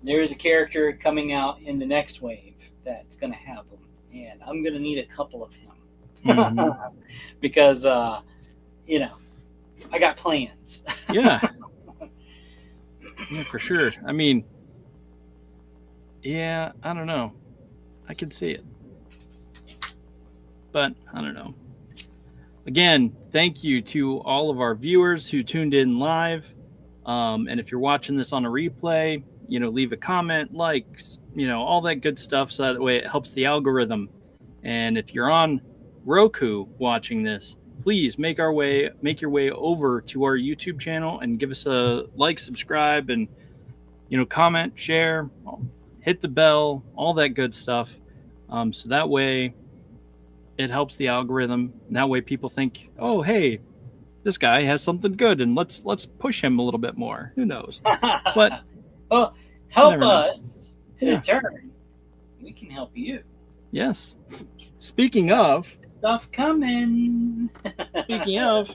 There is a character coming out in the next wave that's going to have them, and I'm going to need a couple of him. Mm-hmm. Because, I got plans. Yeah. Yeah, for sure. I mean, yeah, I don't know. I can see it. But I don't know. Again, thank you to all of our viewers who tuned in live. And if you're watching this on a replay, leave a comment, likes, all that good stuff. So that way it helps the algorithm. And if you're on Roku watching this, please make your way over to our YouTube channel and give us a like, subscribe, and comment, share, hit the bell, all that good stuff. So that way it helps the algorithm. And that way people think, oh, hey, this guy has something good, and let's push him a little bit more. Who knows? But well, help us in return. We can help you. Yes. Speaking of stuff coming. Speaking of,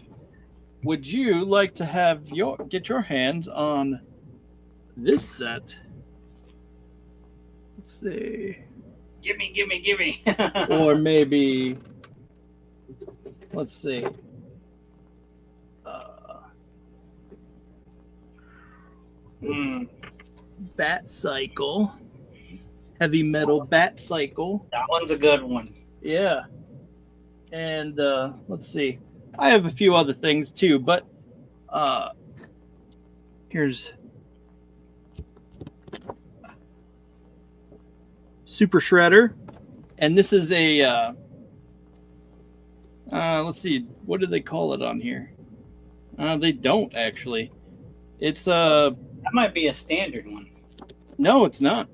would you like to get your hands on this set? Let's see. Give me. Or maybe, let's see. Bat Cycle. Heavy metal Bat Cycle. That one's a good one. Yeah. And let's see. I have a few other things too, but here's Super Shredder. And this is a let's see, what do they call it on here? They don't actually. It's that might be a standard one. No, it's not.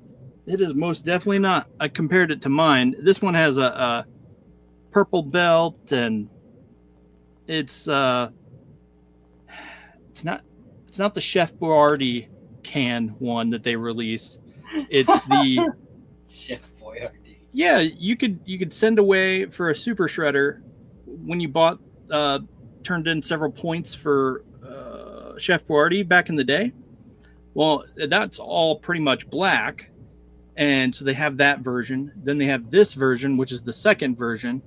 It is most definitely not. I compared it to mine. This one has a purple belt, and it's not the Chef Boyardee can one that they released. It's the Chef Boyardee. Yeah, you could send away for a Super Shredder when you bought turned in several points for Chef Boyardee back in the day. Well, that's all pretty much black. And so they have that version. Then they have this version, which is the second version,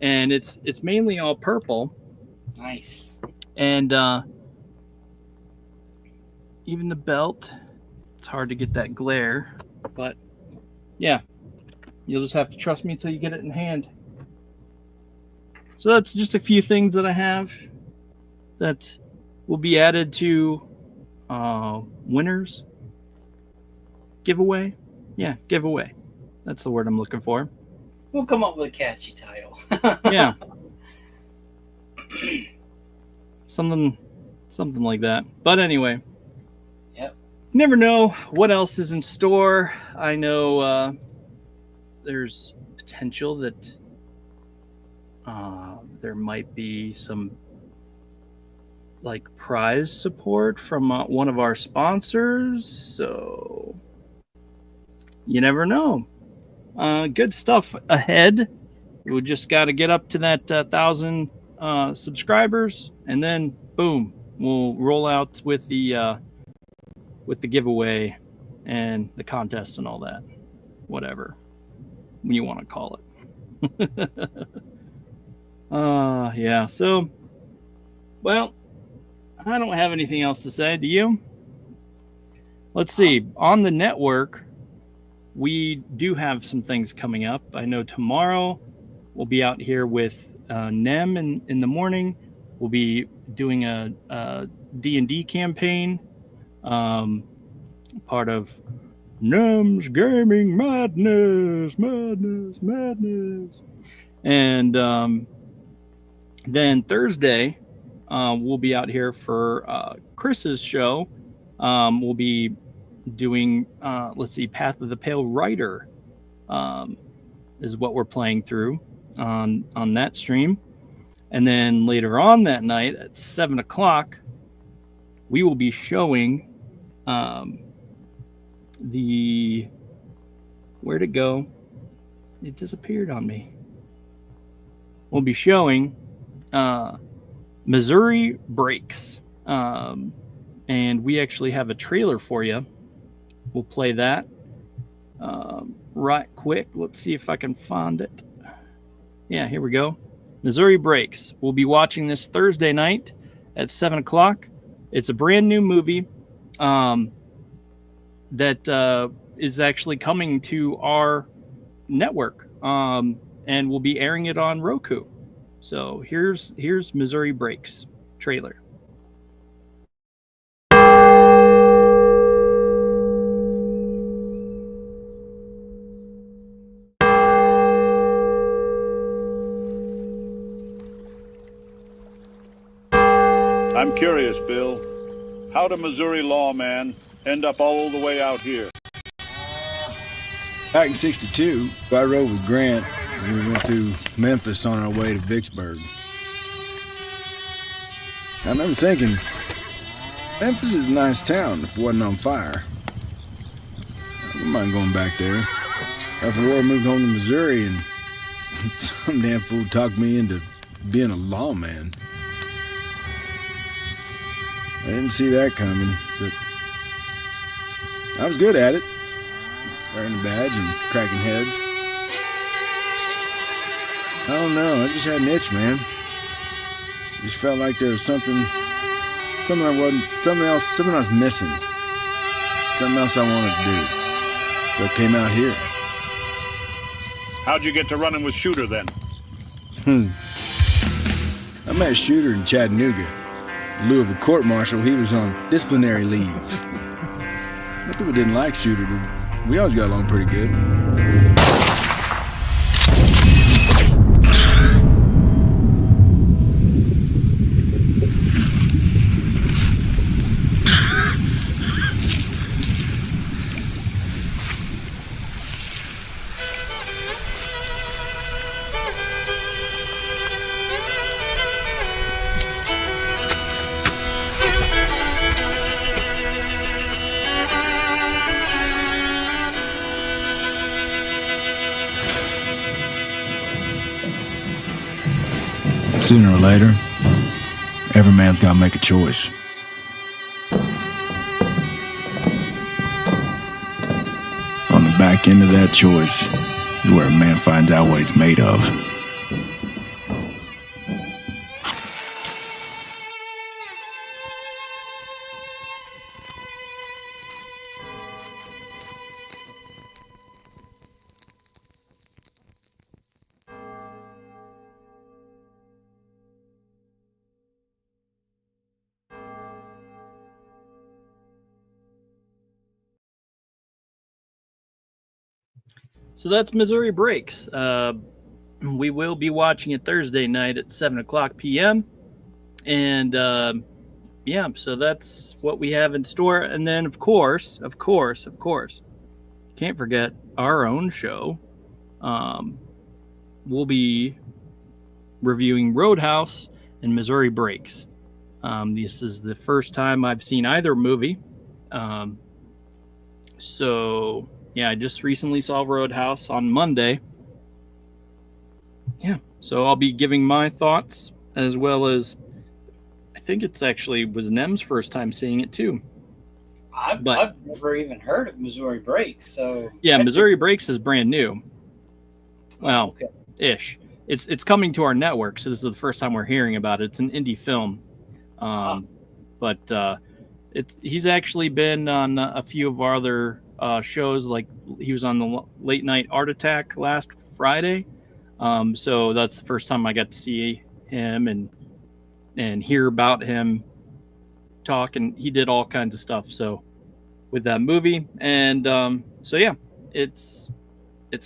and it's mainly all purple. Nice. And even the belt, it's hard to get that glare, but yeah, you'll just have to trust me until you get it in hand. So that's just a few things that I have that will be added to winners giveaway. Yeah, giveaway. That's the word I'm looking for. We'll come up with a catchy title. Yeah. Something like that. But anyway. Yep. Never know what else is in store. I know there's potential that there might be some prize support from one of our sponsors. So you never know. Good stuff ahead. We just got to get up to that 1,000 subscribers, and then boom, we'll roll out with the giveaway and the contest and all that, whatever you want to call it. Yeah. So, well, I don't have anything else to say. Do you? Let's see. On the network, we do have some things coming up. I know tomorrow we'll be out here with Nem in the morning. We'll be doing a D&D campaign, part of Nem's Gaming Madness. And then Thursday, we'll be out here for Chris's show. We'll be doing Path of the Pale Rider is what we're playing through on that stream. And then later on that night at 7:00, we will be showing where'd it go? It disappeared on me. We'll be showing Missouri Breaks, and we actually have a trailer for you. We'll play that right quick. Let's see if I can find it. Yeah, here we go. Missouri Breaks. We'll be watching this Thursday night at 7:00. It's a brand new movie that is actually coming to our network, and we'll be airing it on Roku. So here's Missouri Breaks trailer. I'm curious, Bill. How did Missouri lawman end up all the way out here? Back in '62, I rode with Grant and we went through Memphis on our way to Vicksburg. I remember thinking, Memphis is a nice town if it wasn't on fire. I wouldn't mind going back there. After the war, I moved home to Missouri and some damn fool talked me into being a lawman. I didn't see that coming, but I was good at it. Wearing a badge and cracking heads. I don't know, I just had an itch, man. Just felt like there was something I was missing. Something else I wanted to do. So I came out here. How'd you get to running with Shooter then? I met Shooter in Chattanooga. In lieu of a court-martial, he was on disciplinary leave. Most people didn't like Shooter, but we always got along pretty good. Sooner or later, every man's got to make a choice. On the back end of that choice is where a man finds out what he's made of. So that's Missouri Breaks. We will be watching it Thursday night at 7:00 p.m. And yeah, so that's what we have in store. And then, of course, can't forget our own show. We'll be reviewing Roadhouse and Missouri Breaks. This is the first time I've seen either movie. So yeah, I just recently saw Roadhouse on Monday. Yeah, so I'll be giving my thoughts, as well as I think it's actually was Nem's first time seeing it too. I've never even heard of Missouri Breaks, so yeah, Missouri Breaks is brand new. Well, okay. Ish. It's coming to our network, so this is the first time we're hearing about it. It's an indie film, but he's actually been on a few of our other shows. Like he was on the Late Night Art Attack last Friday, so that's the first time I got to see him and hear about him talk, and he did all kinds of stuff. So with that movie, and so yeah, it's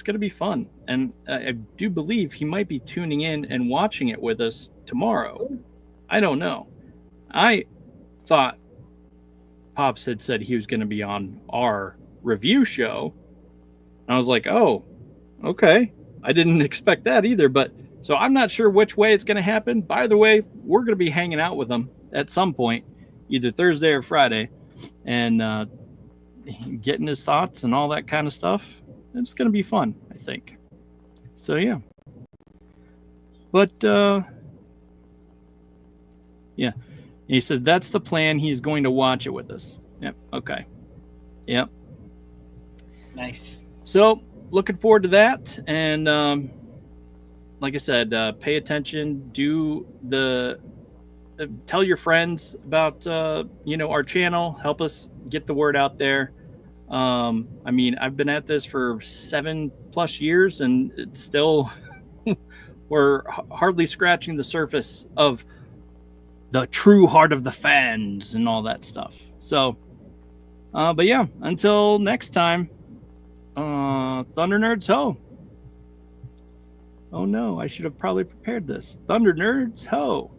gonna be fun, and I do believe he might be tuning in and watching it with us tomorrow. I don't know. I thought Pops had said he was going to be on our review show. And I was like, oh, okay. I didn't expect that either. But so I'm not sure which way it's going to happen. By the way, we're going to be hanging out with him at some point, either Thursday or Friday, and getting his thoughts and all that kind of stuff. It's going to be fun, I think. So, yeah. But, yeah. He said that's the plan. He's going to watch it with us. Yep. Okay. Yep. Nice. So looking forward to that. And like I said, pay attention. Tell your friends about our channel. Help us get the word out there. I mean, I've been at this for 7+ years, and it's still we're hardly scratching the surface of the true heart of the fans and all that stuff. So, but yeah, until next time, Thunder Nerds ho. Oh no, I should have probably prepared this. Thunder Nerds ho.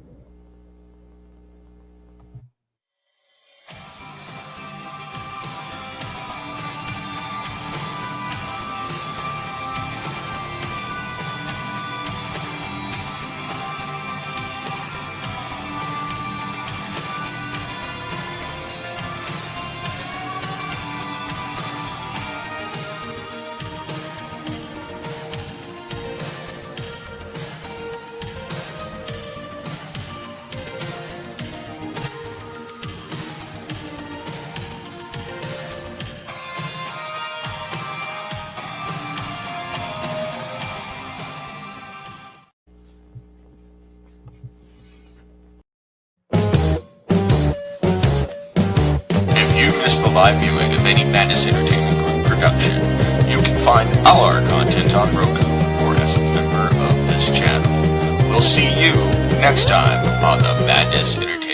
miss the live viewing of any Madness Entertainment Group production, you can find all our content on Roku or as a member of this channel. We'll see you next time on the Madness Entertainment